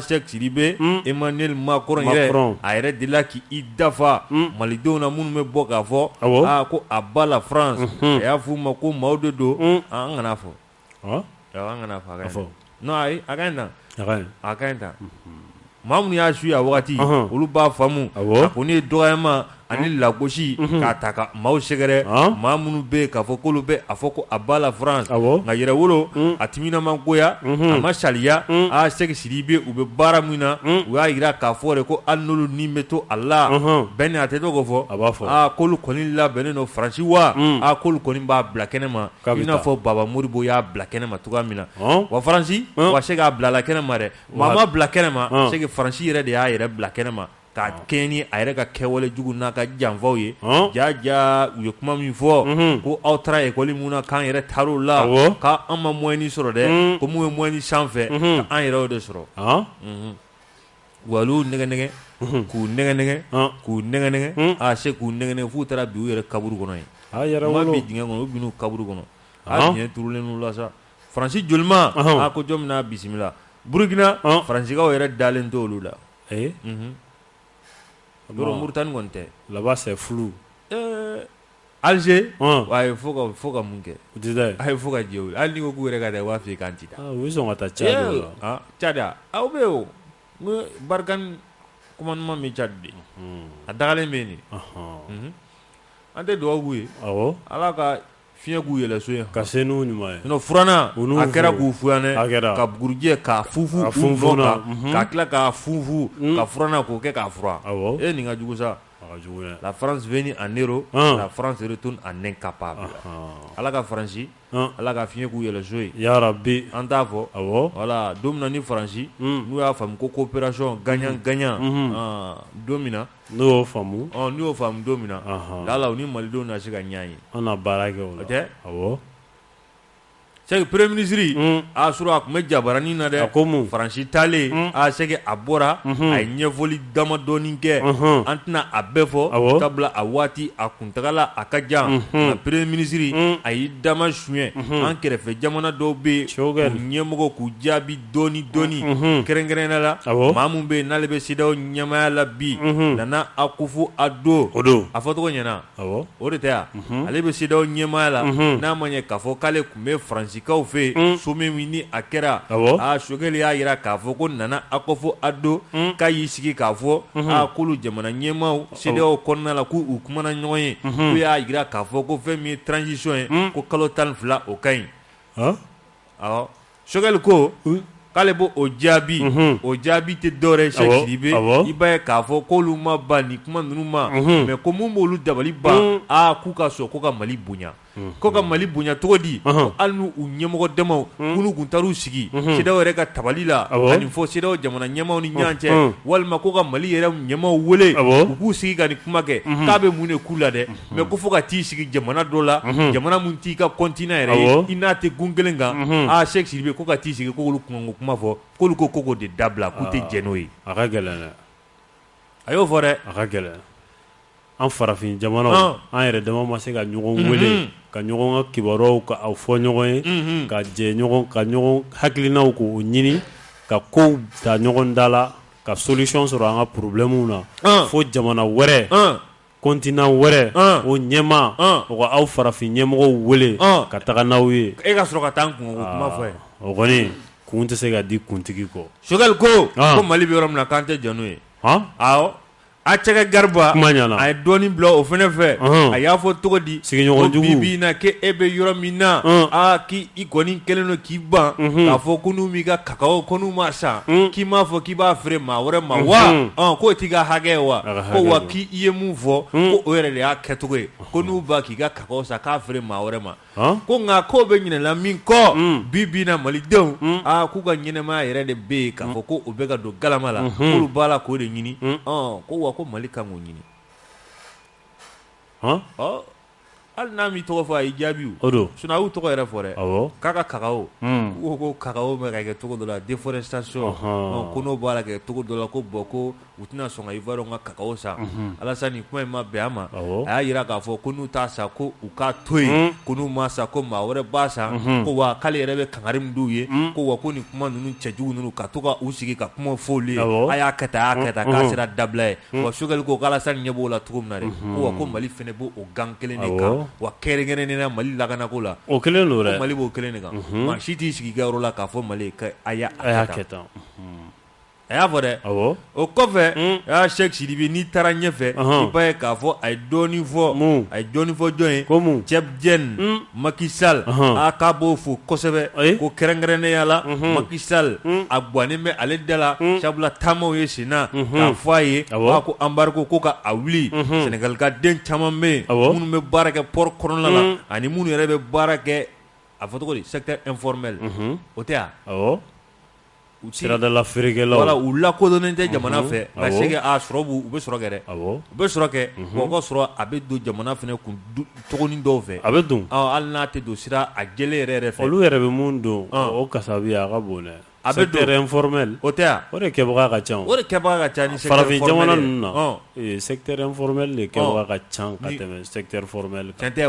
Sheikh Sidi bɛ Emmanuel Macron yɛrɛ a yɛrɛ de la k'i dafa malidenw na minnu bɛ bɔ k'a fɔ ko a ba la France a y'a f'u ma ko maaw de don an kana fɔ an kana fɔ a ka ɲi non ayi a ka ɲi tan a ka ɲi tan maa minnu y'a suit a wagati olu b'a faamu a ko ni ye dɔgɔyama ani lagosi k'a ta ka maaw sɛgɛrɛ maa minnu bɛ yen k'a fɔ k'olu bɛ a fɔ ko a ba la France nka yɛrɛwolo a timinama goya a ma saliya Sheikh Sidi bɛ u bɛ baara min na u y'a yira k'a fɔ de ko hali n'olu ni bɛ to a la bɛɛ ni a tɛ to k'o fɔ a b'a fɔ k'olu kɔni labɛnnen don Faransi wa k'olu kɔni b'a bila kɛnɛ ma i n'a fɔ Baba Moribo y'a bila kɛnɛ ma cogoya min na wa Faransi wa Sheikh a bila la kɛnɛ ma dɛ maa ma bila kɛnɛ ma Sheikh Faransi yɛrɛ de y'a yɛrɛ bila kɛnɛ ma ka kɛ ni a yɛrɛ ka kɛwale jugu n'a ka janfaw ye jaja u ye kuma min fɔ ko aw taara ekɔli mun na k'an yɛrɛ taar'o la k'an ma moyenne sɔrɔ dɛ ko mun ye moyenne sanfɛ k'an yɛrɛ o de sɔrɔ walu nɛgɛ k'u nɛgɛ k'u nɛgɛ a se k'u nɛgɛ f'u taara bi u yɛrɛ kaburu kɔnɔ yen ma bi dingɛ kɔnɔ u bin'u kaburu kɔnɔ a dingɛ turulen n'u la sa Faransi jolima a ko jɔn bɛna bisimila Burukina Faransikaw yɛrɛ dalen to olu la yɔrɔ Muritani kɔni tɛ là-bas c'est flou Alger a ye fo ka mun kɛ a ye fo ka jɛ wuli hali ni ko k'u yɛrɛ ka taa u b'a fɔ i k'an ti taa u bɛ sɔn ka taa Tchad la Tchad aw bɛ yen o n ko Barikani commandement bɛ Tchad de a dagalen bɛ yen de an tɛ dugawu k'u ye Ala ka fiɲɛ k'u yɛlɛ so yen ka se n'u ɲuman ye furanna a kɛra k'u fuyanɛ ka bugurijɛ k'a funfun u nɔ kan ka tila k'a funfun ka furanna k'o kɛ k'a furan nin ka jugu sa la France vient en héros la France retourne en incapable Ala ka Faransi Ala ka fiɲɛ k'u yɛlɛ so yen ya Rabbi an t'a fɔ voilà don min na ni Faransi n'u y'a faamu ko coopération gagnant gagnant don min na n'u y'o faamu don min na lala u ni malidenw na se ka ɲɛ ye an na baara kɛ o la o tɛ c'est que premier ministre a sɔrɔ a tun bɛ jabaranin na dɛ a ko mun Faransi taalen a c'est que a bɔra a ye ɲɛfɔli damadɔɔni kɛ an tɛna a bɛɛ fɔ sabula a waati a kuntagala a ka jan nka premier ministre a y'i dama suɲɛ an kɛrɛfɛ jamana dɔw bɛ yen k'u ɲɛmɔgɔ k'u jaabi dɔɔni dɔɔni kɛrɛnkɛrɛnnenya la maa min bɛ yen n'ale bɛ CEDEAO ɲɛmaaya la bi Nana Akufo-Addo a fɔ tɔgɔ ɲɛna o de tɛ yan ale bɛ CEDEAO ɲɛmaaya la n'a ma ɲɛ k'a fɔ k'ale tun bɛ Faransikaw fɛ yen sommet min ni a kɛra Sogɛli y'a jira k'a fɔ ko Nana Akufo-Addo k'a y'i sigi k'a fɔ k'olu jamana ɲɛmaaw CEDEAO kɔnɔna la k'u kumana ɲɔgɔn ye k'u y'a jira k'a fɔ ko fɛn min ye transition ye ko kalo 12 o ka ɲi Sogɛli ko k'ale b'o jaabi tɛ dɔwɛrɛ ye Cheikh Sidibe i b'a ye k'a fɔ k'olu ma ban nin kuma ninnu ma mais ko mun b'olu dabali ban k'u ka sɔn ko ka Mali bonya ko ka Mali bonya cogo di hali n'u ɲɛmɔgɔ damaw minnu tun taar'u sigi CEDEAO yɛrɛ ka tabali la ka nin fɔ CEDEAO jamana ɲɛmaaw ni ɲɔgɔn cɛ walima ko ka Mali yɛrɛ ɲɛmaaw wele u k'u sigi ka nin kuma kɛ k'a bɛ mun de k'u la dɛ mais ko fo ka t'i sigi jamana dɔ la jamana mun t'i ka continent yɛrɛ ye i n'a tɛ gun kelen kan Cheikh Sidibe ko ka t'i sigi k'olu kuma fɔ k'olu ko k'o de dabila k'u tɛ jɛn n'o ye a ka gɛlɛn dɛ a y'o fɔ dɛ a ka gɛlɛn an farafin jamanaw an yɛrɛ dama ma se ka ɲɔgɔn wele ka ɲɔgɔn ka kibaruyaw ka aw fɔ ɲɔgɔn ye ka jɛ ɲɔgɔn ka ɲɔgɔn hakilinaw k'o ɲini ka kow ta ɲɔgɔn da la ka solution sɔrɔ an ka problèmew na fo jamana wɛrɛ continent wɛrɛ o ɲɛma o ka aw farafin ɲɛmɔgɔw wele ka taga n'aw ye e ka sɔrɔ ka taa n kun o kuma fɔ ye o kɔni kun tɛ se ka di kuntigi kɔ Sogɛli ko Mali bɛ yɔrɔ min na k'an tɛ jɛn n'o ye awɔ a cɛkɛ Gariba a ye dɔɔni bila o fɛnɛ fɛ a y'a fɔ cogo di sigiɲɔgɔn jugu ko bi na ke e bɛ yɔrɔ min na k'i kɔni kɛlen don k'i ban k'a fɔ ko n'u m'i ka kakao ko n'u ma san k'i m'a fɔ k'i b'a feere maa wɛrɛ ma wa k'o t'i ka hakɛ ye wa ko wa k'i ye mun fɔ ko o yɛrɛ de y'a kɛcogo ye ko n'u ba k'i ka kakao san k'a feere maa wɛrɛ ma ko nka k'o bɛ ɲinɛla min kɔ bi na malidenw k'u ka ɲɛnɛmaya yɛrɛ de bɛ yen k'a fɔ ko o bɛ ka don galama la k'olu b'a la k'o de ɲini ko wa ko Mali kan k'o ɲini hali n'a m'i tɔgɔ fɔ a y'i jaabi o don sinon a y'u tɔgɔ yɛrɛ fɔ dɛ k'a ka kakao u ko kakao bɛ ka kɛ cogo dɔ la déforestation ko n'o b'a la kɛ cogo dɔ la ko bɔn ko u tɛna sɔn ka Ivoirien ka kakao san Alassane nin kuma in ma bɛn a ma a y'a jira k'a fɔ ko n'u t'a san ko u k'a to yen ko n'u ma san ko maa wɛrɛ b'a san ko wa k'ale yɛrɛ bɛ kangari min d'u ye ko wa ko nin kuma ninnu cɛjugu ninnu ka to ka u sigi ka kuma fɔ olu ye a y'a kɛ tan k'a sera dabila ye wa Sogɛli ko k'Alassane ɲɛ b'o la cogo min na dɛ ko wa ko Mali fɛnɛ b'o gang kelen de kan wa kɛrɛnkɛrɛnnenya Mali lakanako la o kelen don dɛ Mali b'o kelen de kan maa si t'i sigi i ka yɔrɔ la k'a fɔ Mali a y'a kɛ tan a y'a fɔ dɛ o kɔfɛ a y'a Cheikh Sidibe n'i taara ɲɛfɛ i b'a ye k'a fɔ a ye dɔɔni fɔ jɔn ye Cheb Dieng Macky Sall k'a b'o fo kosɛbɛ ko kɛrɛnkɛrɛnnenya la Macky Sall a guwanen bɛ ale da la sabula taamaw ye sen na k'a fɔ a ye ko embargo ko ka a wuli Sénégal ka den caman bɛ yen minnu bɛ baara kɛ port kɔnɔna la ani minnu yɛrɛ bɛ baara kɛ a fɔ tɔgɔ di secteur informel o tɛ yan siradala feerekɛlaw wala u lakodɔnnen tɛ jamana fɛ nka c'est que sɔrɔ u bɛ sɔrɔ kɛ dɛ u bɛ sɔrɔ kɛ wa ka sɔrɔ a bɛ don jamana fɛnɛ kun tɔgɔnin dɔw fɛ a bɛ don hali n'a tɛ don sira a jɛlen yɛrɛ fɛ olu yɛrɛ bɛ mun don o kasabiya a ka bon dɛ secteur informel o tɛ ya o de kɛbaga ka ca o de kɛbaga ka ca ni secteur farafin formel jamana ye. ninnu na secteur informel de kɛbaga ka ca ka tɛmɛ secteur formel kan. tiɲɛ tɛ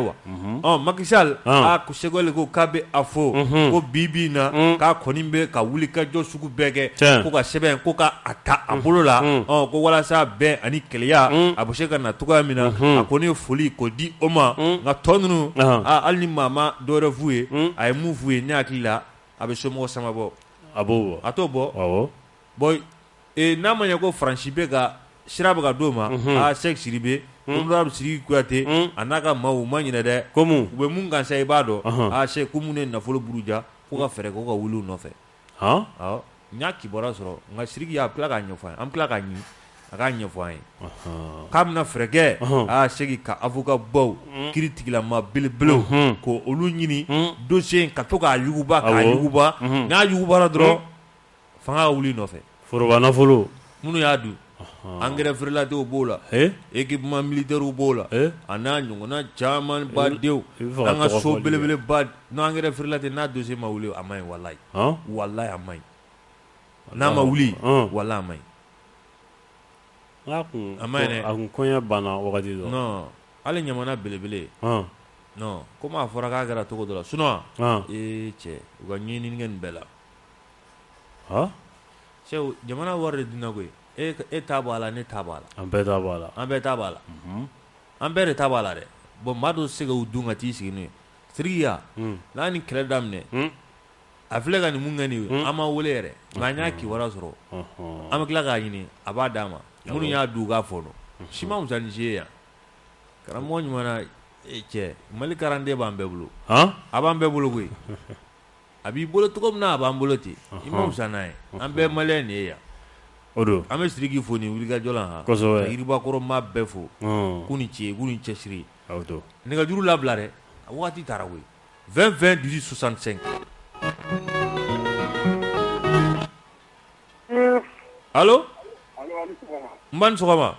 wa Macky Sall ko Segoli ko k'a bɛ a fɔ ko bi na k'a kɔni bɛ ka wuli ka jɔ sugu bɛɛ kɛ ko ka sɛbɛn ko k'a ta a bolo la ko walasa bɛn ani kɛlɛya a bɛ se ka na cogoya min na a kɔni ye foli k'o di o ma nka tɔ ninnu hali ni maa ma dɔwɛrɛ f'u ye a ye mun f'u ye ne hakili la a bɛ somɔgɔ sama bɔ. a b'o bɔ a t'o bɔ awɔ bon n'a ma ɲɛ ko Faransi bɛ ka sira bɛ ka d'o ma Sɛki Sidibe Honorable Sidiki Kuyate a n'a ka maaw u ma ɲinɛ dɛ ko mun u bɛ mun kan sa i b'a dɔn Sɛki ko mun ye nafolo buruja ko ka fɛɛrɛ k'o ka wuli u nɔfɛ awɔ n y'a kibaruya sɔrɔ nka Sidiki y'a tila k'a ɲɛfɔ an ye an tila k'a ɲini a k'a ɲɛfɔ an ye k'a bɛna fɛɛrɛ kɛ Sɛki ka avocat baw kiiri tigilama belebelew ko olu ɲini dossier in ka to k'a yuguba n'a yugubara dɔrɔn fanga ka wuli nɔfɛ foroba nafolo minnu y'a dun engrais feerelatew b'o la équipement militaire b'o la a n'a ɲɔgɔnna caman badenw an ka so belebeleba n'o engrais feerelate n'a dossier ma wuli a ma ɲi walayi walayi a ma ɲi n'a ma wuli walayi a ma ɲi a kun kɔɲɔ banna wagati dɔ non hali ɲamana belebele non komi a fɔra k'a kɛra cogo dɔ la sinon cɛ u ka ɲɛɲini kɛ nin bɛɛ la cɛ jamana wari de dunna koyi e ta b'a la ne ta b'a la an bɛɛ ta b'a la an bɛɛ ta b'a la an bɛɛ de ta b'a la dɛ bon maa dɔ se ka u dun ka t'i sigi n'o ye Sidiki ya n'a ni kɛlɛ daminɛ a filɛ ka nin mun kɛ nin ye an ma wele yɛrɛ nka an y'a kibaruya sɔrɔ an bɛ tila k'a ɲini a b'a d'a ma minnu y'a dun u k'a fɔ dɔn si ma fusa ni si ye yan karamɔgɔ ɲuman na cɛ Mali kalanden b'an bɛɛ bolo a b'an bɛɛ bolo koyi a b'i bolo cogo min na a b'an bolo ten i ma fusa n'a ye an bɛɛ maliyɛn de ye yan o don an bɛ Sidiki fo nin wulikajɔ la kosɛbɛ ka Yiribakɔrɔ maa bɛɛ fo k'u ni ce k'u ni cɛsiri awɔ nɛgɛjuru labila dɛ a wagati taara koyi 20 20 18 65 allo n ba ni sɔgɔma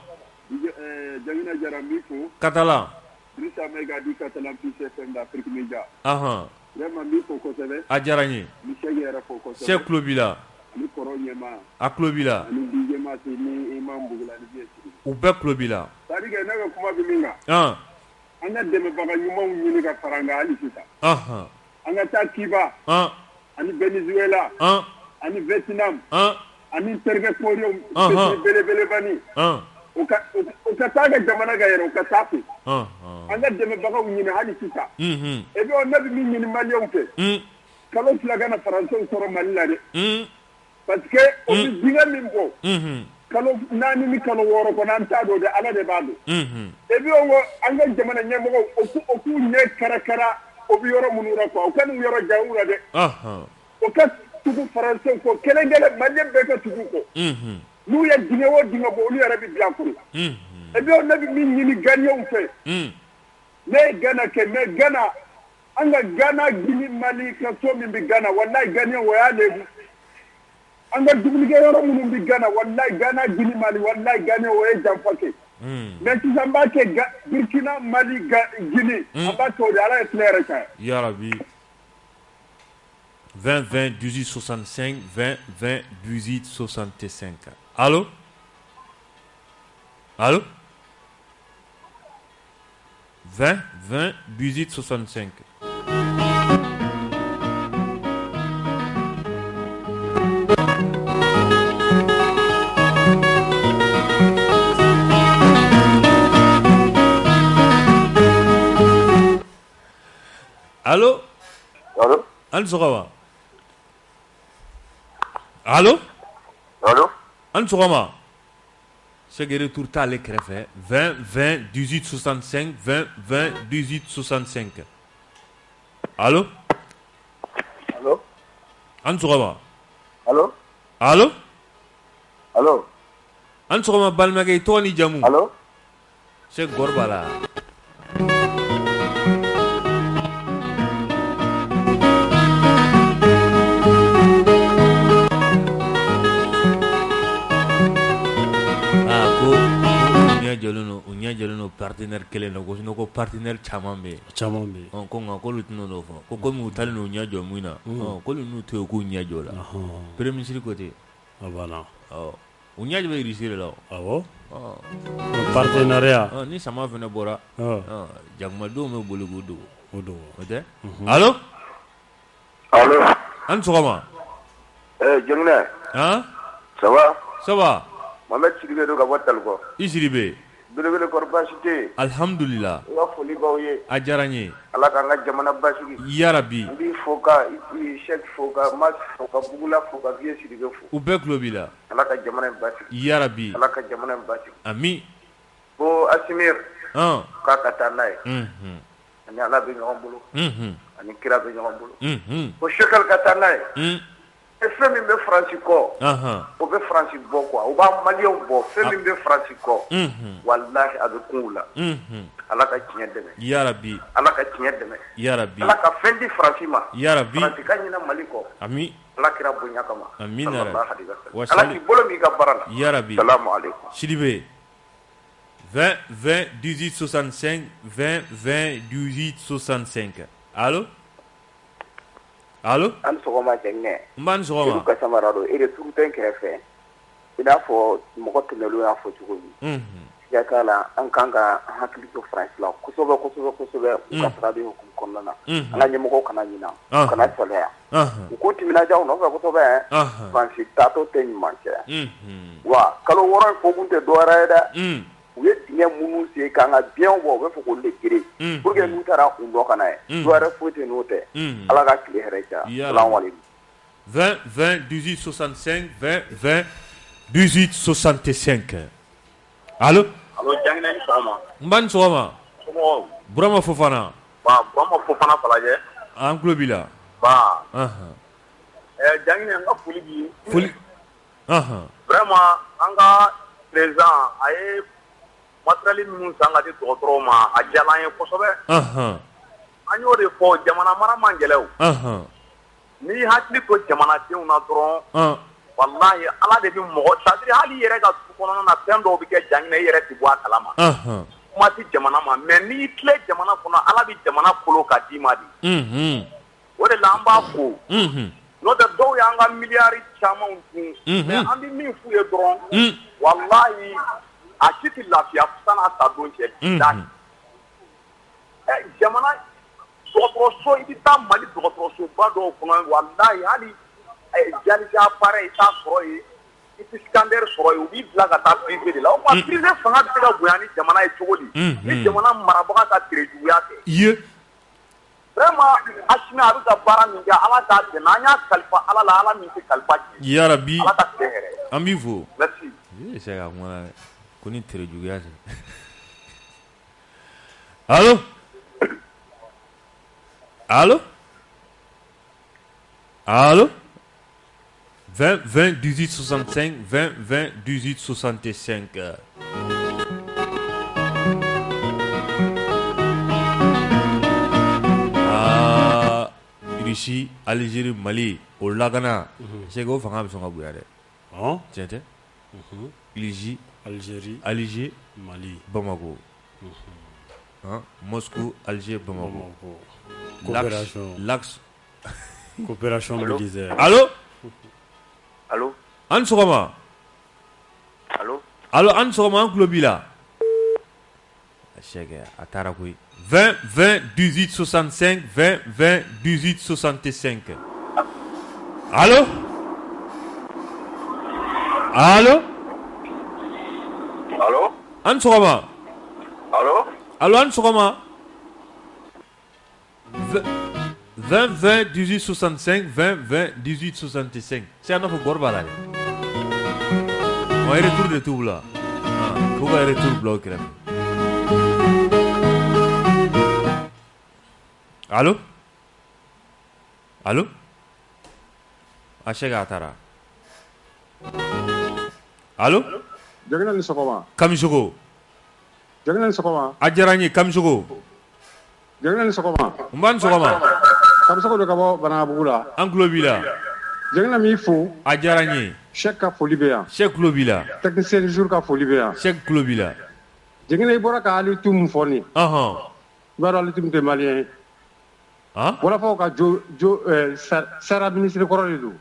Jamina Jara n b'i fo Katalan Dirisa Mayiga di Katalan Peace FM d'Afrique Media vraiment n b'i fo kosɛbɛ a diyara n ye n bɛ Sɛki yɛrɛ fo kosɛbɛ Sɛki tulo b'i la ani kɔrɔ ɲɛma a tulo b'i la ani DJ Masi ni Imam Bugula ni Vieux Sidi u bɛɛ tulo b'i la c'est à dire que ne ka kuma bɛ min kan an ka dɛmɛbaga ɲumanw ɲini ka fara an kan hali sisan an ka taa Kiba ani Venezuela ani Vietnam ani terikɛ koriw belebelebani u ka taa ka jamana ka yɛrɛ u ka taa fɛ an ka dɛmɛbagaw ɲini hali sisan et puis ne bɛ min ɲini maliyɛnw fɛ kalo 2 kana faransɛw sɔrɔ Mali la dɛ parce que o bɛ dingɛ min bɔ kalo 4 ni kalo 6 kɔnɔ an t'a dɔn dɛ Ala de b'a dɔn et puis an ka jamana ɲɛmɔgɔw o k'u ɲɛ kɛra o bɛ yɔrɔ minnu na quoi u ka n'u yɔrɔ jan u la dɛ o ka tugu faransɛw kɔ kelen maliyɛn bɛɛ ka tugu kɔ n'u ye dingɛ o dingɛ bɔ olu yɛrɛ bɛ bila kɔnɔ et puis ne bɛ min ɲini Ghanaiens fɛ ne ye Ghana kɛ mais Ghana an ka Ghana Guinée Mali ka so min bɛ Ghana wallahi Ghanaiens o y'a lebu an ka dumunikɛ yɔrɔ minnu bɛ Ghana wallahi Ghana Guinée Mali wallahi Ghanaiens o ye janfa kɛ mais sisan an b'a kɛ Burkina Mali Guinée an b'a kɛ o de Ala ye filɛ yɛrɛ kan ya Rabbi 20 20 18 65 20 20 18 65 allo allo 20 20 18 65 allo allo an sɔgɔma allo allo an sɔgɔma Sɛki retour t'ale kɛrɛfɛ 20 20 18 65 20 20 18 65 allo allo an sɔgɔma allo allo allo an sɔgɔma balimakɛ i tɔgɔ ni jamu allo Sɛki gɔri b'a la ɲɛ jɛlen no partenaire kelen na ko ko partenaire caman bɛ ko nka k'olu tɛna n'o fɔ ko komi u taalen n'u ɲɛ jɔ mun na k'olu n'u to yen k'u ɲɛ jɔ la premier ministre ko ten u ɲɛ jɔ bɛ Russie de la partenariat ni sama fana bɔra jakumadenw bɛ boli k'u dogo o tɛ allo an ni sɔgɔma Jɛnginɛ ça va Mohamed Sidibe don ka bɔ Talikɔ i Sidibe belebele kɔrɔ baasi tɛ yen alhamdulillah i ka foli b'aw ye a diyara n ye Ala k'an ka jamana basigi yarabi n b'i fo ka Cheikh fo ka Mas fo ka Bugula fo ka Vieux Sidibe fo u bɛɛ tulo b'i la Ala ka jamana in basigi yarabi Ala ka jamana in basigi ami ko Asimir k'a ka taa n'a ye ani Ala bɛ ɲɔgɔn bolo ani kira bɛ ɲɔgɔn bolo ko Cheikhal ka taa n'a ye fɛn min bɛ Faransi kɔ o bɛ Faransi bɔ quoi o b'a maliyɛnw bɔ fɛn min bɛ Faransi kɔ walahi a bɛ kun u la Ala ka tiɲɛ dɛmɛ yarabi Ala ka tiɲɛ dɛmɛ yarabi Ala ka fɛn di Faransi ma yarabi Faransi ka ɲinɛ Mali kɔ ami Ala kira bonya kama ami Ala k'i bolo min ka baara la yarabi salamu alaikum Sidibe 20 20 18 65 20 20 18 65 allo an sɔgɔma Jɛnginɛ n b'a ni sɔgɔma ka samara don e de turuten kɛrɛfɛ i n'a fɔ mɔgɔ tɛmɛlenw y'a fɔ cogo min siga t'a la an kan ka hakili to Faransi la kosɛbɛ u ka sirabe hukumu kɔnɔna na an ka ɲɛmɔgɔw kana ɲina u kana sɔlɛya u k'u timinadiya u nɔfɛ kosɛbɛ Faransi taatɔ tɛ ɲuman cɛ wa kalo 6 in fɔkun tɛ dɔwɛrɛ ye dɛ u ye dingɛ minnu sen k'an ka biɲɛw bɔ u bɛ fɛ k'olu de gere pour que n'u taara u nɔ kana ye dɔwɛrɛ foyi tɛ n'o tɛ Ala ka tile hɛrɛ diya salamu aleykum 20 20 18 65 20 20 18 65 allo Jɛnginɛ ni sɔgɔma n b'a ni sɔgɔma Burama Fofana Burama Fofana Falajɛ an tulo b'i la Jɛnginɛ n ka foli b'i ye foli vraiment an ka président a ye matériel minnu san ka di dɔgɔtɔrɔw ma a diyala an ye kosɛbɛ an y'o de fɔ jamana mara man gɛlɛ o n'i hakili to jamanadenw na dɔrɔn wallahi Ala de bɛ mɔgɔ c'est-à-dire hali i yɛrɛ ka du kɔnɔna na fɛn dɔw bɛ kɛ Jɛnginɛ i yɛrɛ tɛ bɔ a kalama kuma tɛ jamana ma mais n'i tile jamana kɔnɔ Ala bɛ jamana kolo ka d'i ma de o de la an b'a fo n'o tɛ dɔw y'an ka miliyari camanw dun mais an bɛ min f'u ye dɔrɔn wallahi a si tɛ lafiya san'a ta don cɛ jamana dɔgɔtɔrɔso i bɛ taa Mali dɔgɔtɔrɔsoba dɔw kɔnɔ wallahi hali dialyse appareil i t'a sɔrɔ yen i tɛ scanner sɔrɔ yen u b'i bila ka taa privé de la o kuma privé fanga bɛ se ka bonya ni jamana ye cogo di ni jamana marabaga ka terejuguya tɛ vraiment Asimi a bɛ ka baara min kɛ Ala k'a dɛmɛ an y'a kalifa Ala la Ala min tɛ kalifa ci yarabi Ala ka tile hɛrɛ an b'i fo merci c'est ka kuma dɛ ko ni terejuguya tɛ allo allo allo 20 20 18 65 20 20 18 65 Russie, Algérie, Mali, o lakana c'est que o fanga bɛ sɔn ka bonya dɛ tiɲɛ tɛ Russie, Alger, Mali, Bamako Moscou, Alger, Bamako coopération militaire allo allo an sɔgɔma allo an sɔgɔma an tulo b'i la Cheikh a taara koyi 20 20 18 65 20 20 18 65 allo allo allo an sɔgɔma allo allo an sɔgɔma 20 20 18 65 20 20 18 65 c'est un autre bord balade on est retour de tout là faut qu'on retour bloc là allo allo Achega Atara allo Jɛnginɛ ni sɔgɔma Kamisogo Jɛnginɛ ni sɔgɔma a diyara n ye Kamisogo Jɛnginɛ ni sɔgɔma n b'a ni sɔgɔma Kamisogo de ka bɔ Banabugu la an tulo b'i la Jɛnginɛ m'i fo a diyara n ye Cheikh ka foli bɛ yan Cheikh tulo b'i la technicien du jour ka foli bɛ yan Cheikh tulo b'i la jengene i bɔra ka alitum fɔ ni i b'a dɔn alitum tɛ maliyɛn ye wɔlɔfɔw ka sara ministre kɔrɔ de don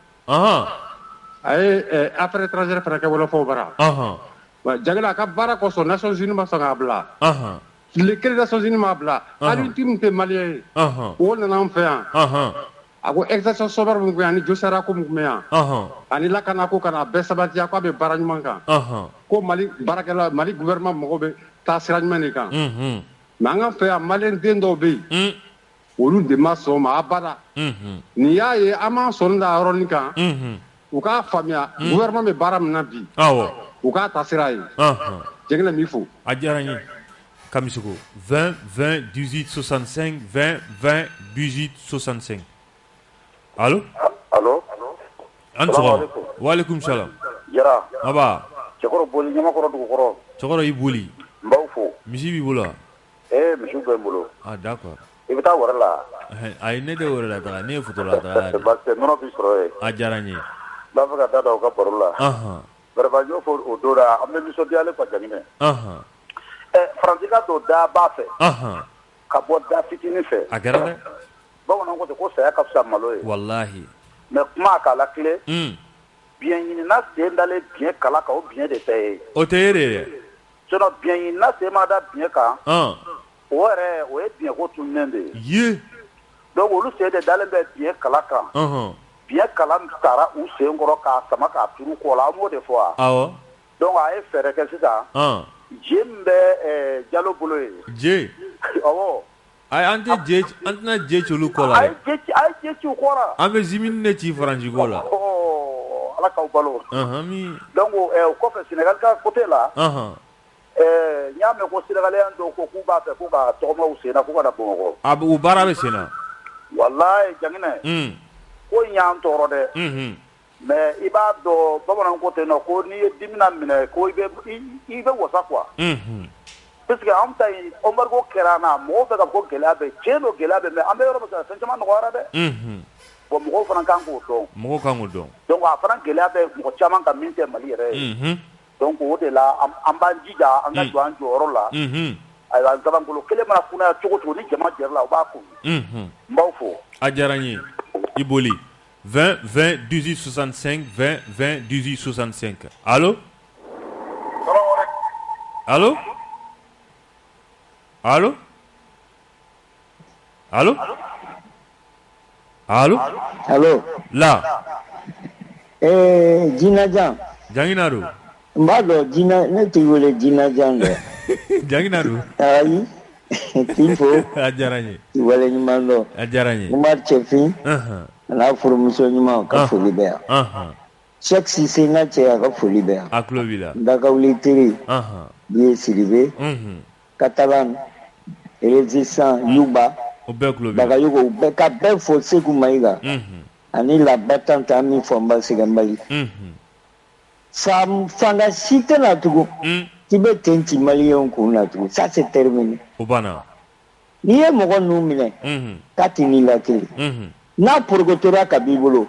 a ye affaire étrangère fana kɛ wɔlɔfɔw bara jagila a ka baara kɔsɔn Nations Unies ma sɔn k'a bila le kere Nations Unies m'a bila alitum tɛ maliyɛn ye o nana an fɛ yan a ko exercice sommaire mun ani josara ko mun yan ani lakana ko kana bɛɛ sabatiya ko a bɛ baara ɲuman kan ko Mali baarakɛla Mali gouvernement mɔgɔw bɛ taa sira ɲuman de kan mais an ka fɛ yan maliyɛn den dɔw bɛ yen olu de ma sɔn ma abada ni y'a ye an m'an sɔnni da yɔrɔnin kan u k'a faamuya gouvernement bɛ baara min na bi u k'a ta sira ye jɛgɛnɛ min fo a diyara n ye Kamisiko 20 20 18 65 20 20 18 65 allo an sɔgɔma waaleykum salam Jara aba cɛkɔrɔ boli ɲamakɔrɔ dugukɔrɔ cɛkɔrɔ i boli n b'aw fo misi b'i bolo wa misiw bɛ n bolo d'accord i bɛ taa wɛrɛ la ayi ne tɛ wɛrɛ la taga ne ye fotola taga c'est parce que nɔnɔ bi sɔrɔ yen a diyara n ye n b'a fɛ ka da aw ka baro la vraiment n y'o fɔ o don la an bɛ nisɔndiyalen kwa Jaginɛ Faransi ka don da b'a fɛ ka bɔ da fitinin fɛ a kɛra dɛ bamananw ko ten ko saya ka fisa malo ye wallahi mais kuma k'a la tile biɲɛ ɲinina sen dalen biɲɛ kala kan o biɲɛ de tɛ ye o tɛ ye de dɛ sinon biɲɛ ɲinina sen ma da biɲɛ kan o yɛrɛ o ye biɲɛ ko tununnen de ye donc olu sen de dalen bɛ biɲɛ kala kan biɲɛ kala taara u sen kɔrɔ k'a sama k'a turu kɔ la an b'o de fɔ wa awɔ donc a ye fɛɛrɛ kɛ sisan je min bɛ Jalo bolo ye je awɔ an tɛna je ci olu kɔ la a ye je ci u kɔ la an bɛ zimini de ci Faransi ko la ala k'aw balo donc o kɔfɛ Sénégal ka côté la n y'a mɛn ko Sénégalien dɔw ko k'u b'a fɛ k'u ka tɔgɔma u sen na k'u ka na Bamakɔ u baara bɛ sen na wallahi Jaginɛ ko in y'an tɔɔrɔ dɛ mais i b'a dɔn bamananw ko ten nɔ ko n'i ye dimina minɛ ko i bɛ wasa quoi parce que an ta yen embargo kɛra an na mɔgɔw fɛ ka fɔ ko gɛlɛya bɛ tiɲɛ don gɛlɛya bɛ mais an bɛ yɔrɔ min fɛn caman nɔgɔyara dɛ bon mɔgɔw fana kan k'o dɔn donc a fana gɛlɛya bɛ mɔgɔ caman kan min tɛ Mali yɛrɛ ye donc o de la an b'an jija an ka jɔ an jɔyɔrɔ la ayiwa nsabanbolo kelen mana kunnaya cogo cogo ni jama jɛra la u b'a kun n b'aw fo a diyara n ye i boli 20 20 18 65 20 20 18 65 allo allo allo allo allo allo la Jinajan Jangina do n b'a dɔn Jina ne t'i wele Jinajan dɛ Jangina do ayi k'i fo a diyara n ye k'i wale ɲuman dɔn a diyara n ye Umar Cɛfin n'a furumuso ɲuman ka foli bɛ yan Cheikh Cissé n ka cɛ a ka foli bɛ yan a tulo b'i la Dakawuli Tere Biye Sidibe Catalan Résistant Yuba o bɛɛ tulo b'i la Bagayogo u bɛɛ ka bɛɛ fo Seku Mayiga ani la battante an min fɔ n ba Sɛgɛnbali fanga si tɛna tugun k'i bɛ ten ci maliyɛnw kun na tugun ça c'est terminé o banna n'i ye mɔgɔ ninnu minɛ k'a tɛ n'i lakili n'a porokotora ka b'i bolo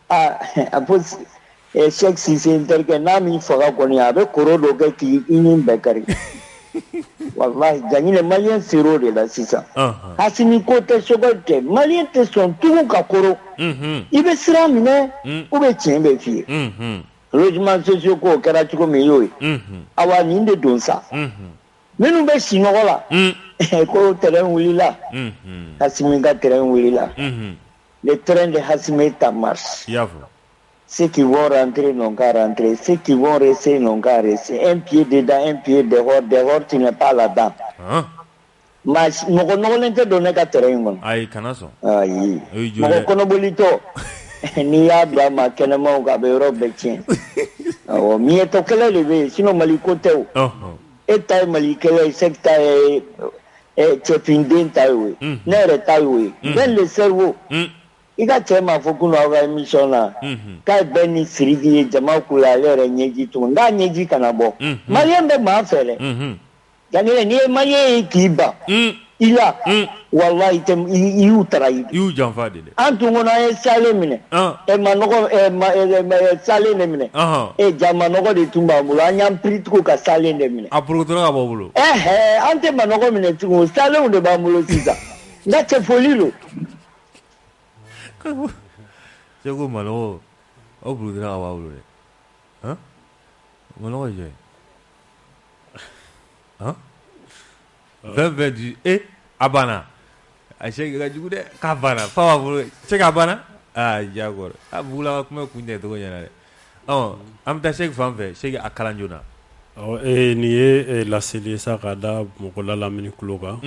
a fɔ Cheikh Cissé n terikɛ n'a min faga kɔni a bɛ koro dɔ kɛ k'i ni bɛɛ kari wallahi Jaginɛ maliyɛn ser'o de la sisan Hasimi ko tɛ sɔgɔ tɛ maliyɛn tɛ sɔn tugun ka koro i bɛ siran minɛ ou bien tiɲɛ bɛ f'i ye logements sociaux ko kɛra cogo min y'o ye awa nin de don sa minnu bɛ sinɔgɔ la ko terrain wulila Hasimi ka terrain wulila le train de Hasimi est en marche ceux qui vont rentrer n'ont qu'à rentrer ceux qui vont rester n'ont qu'à rester un pied dedans un pied dehors tu n'es pas là-dedans mais mɔgɔ nɔgɔlen tɛ don ne ka terrain in kɔnɔ ayi kana sɔn ayi mɔgɔ kɔnɔbolitɔ n'i y'a don a ma kɛnɛmaw kan a bɛ yɔrɔ bɛɛ tiɲɛ awɔ miɲɛtɔ kɛlɛ de bɛ yen sinon Mali ko tɛ o e ta ye Mali kɛlɛ ye Seck ta ye Cɛfinden ta ye o ye ne yɛrɛ ta ye o ye bɛɛ le cerveau i ka cɛ m'a fɔ kunun aw ka émission na k'a ye bɛɛ ni Sidiki ye jama k'u ye ale yɛrɛ ɲɛji tugun n'a ɲɛji kana bɔ maliyɛn bɛ maa fɛ dɛ Jaginɛ n'i ye maliyɛn ye k'i ban il a wallahi il y'u trahi y'u janfa de an tun kɔnɔ an ye sale minɛ manɔgɔ sale de minɛ ja manɔgɔ de tun b'an bolo an y'an piri tugun ka sale de minɛ a porokotora ka bɔ bolo an tɛ manɔgɔ minɛ tugun salew de b'an bolo sisan n ka cɛ foli lo cɛ ko manɔgɔ o porokotora ka b'a bolo dɛ manɔgɔ jɛ fɛn di a banna a sɛ ka jugu dɛ k'a banna fa b'a bolo cɛ k'a banna diyagoya a bugula ka kuma kun tɛ cogo ɲɛna dɛ an bɛ taa sɛki fan fɛ sɛki a kalan joona nin ye laseli ye sa k'a da mɔgɔ la lamini kulo kan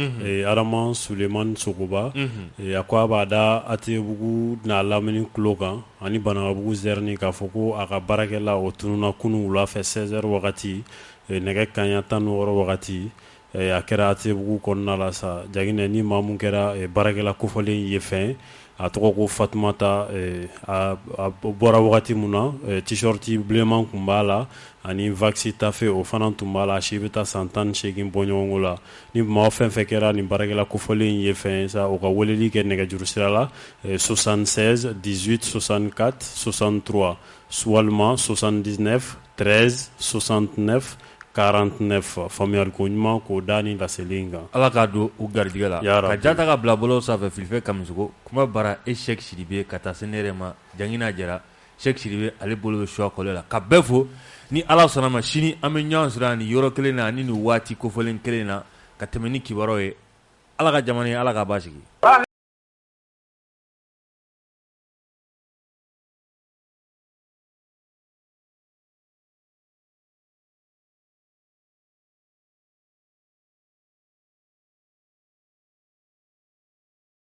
Arama Sulemani Sogoba a ko a b'a da Atebugu n'a lamini kulo kan ani Banagabugu Zɛrini k'a fɔ ko a ka baarakɛla o tununa kunun wula fɛ 16h wagati nɛgɛ kanɲɛ 16 wagati a kɛra Atebugu kɔnɔna la sa Jaginɛ ni maa mun kɛra baarakɛla kofɔlen ye fɛn a tɔgɔ ko Fatumata a bɔra wagati mun na t-shirt bilenman kun b'a la ani vaxi tafe o fana tun b'a la si bɛ taa san 18 bɔ ɲɔgɔnko la ni maa fɛn fɛn kɛra nin baarakɛla kofɔlen ye fɛn sa o ka weleli kɛ nɛgɛjuru sira la 76 18 64 63 walima 79 13 69 49 faamuyali ko ɲuman k'o da ni laseli in kan ala k'a don u garijɛgɛ la ka jata ka bila bɔlɔw sanfɛ filifɛ kamisogo kuma bara Sɛki Sidibe ka taa se ne yɛrɛ ma Jangina Jara Sɛki Sidibe ale bolo bɛ choix kɔlɛ la ka bɛɛ fo ni ala sɔnna ma sini an bɛ ɲɔgɔn sɔrɔ ni yɔrɔ kelen na ani nin waati kofɔlen kelen na ka tɛmɛ ni kibaruyaw ye ala ka jamana ye ala ka basigi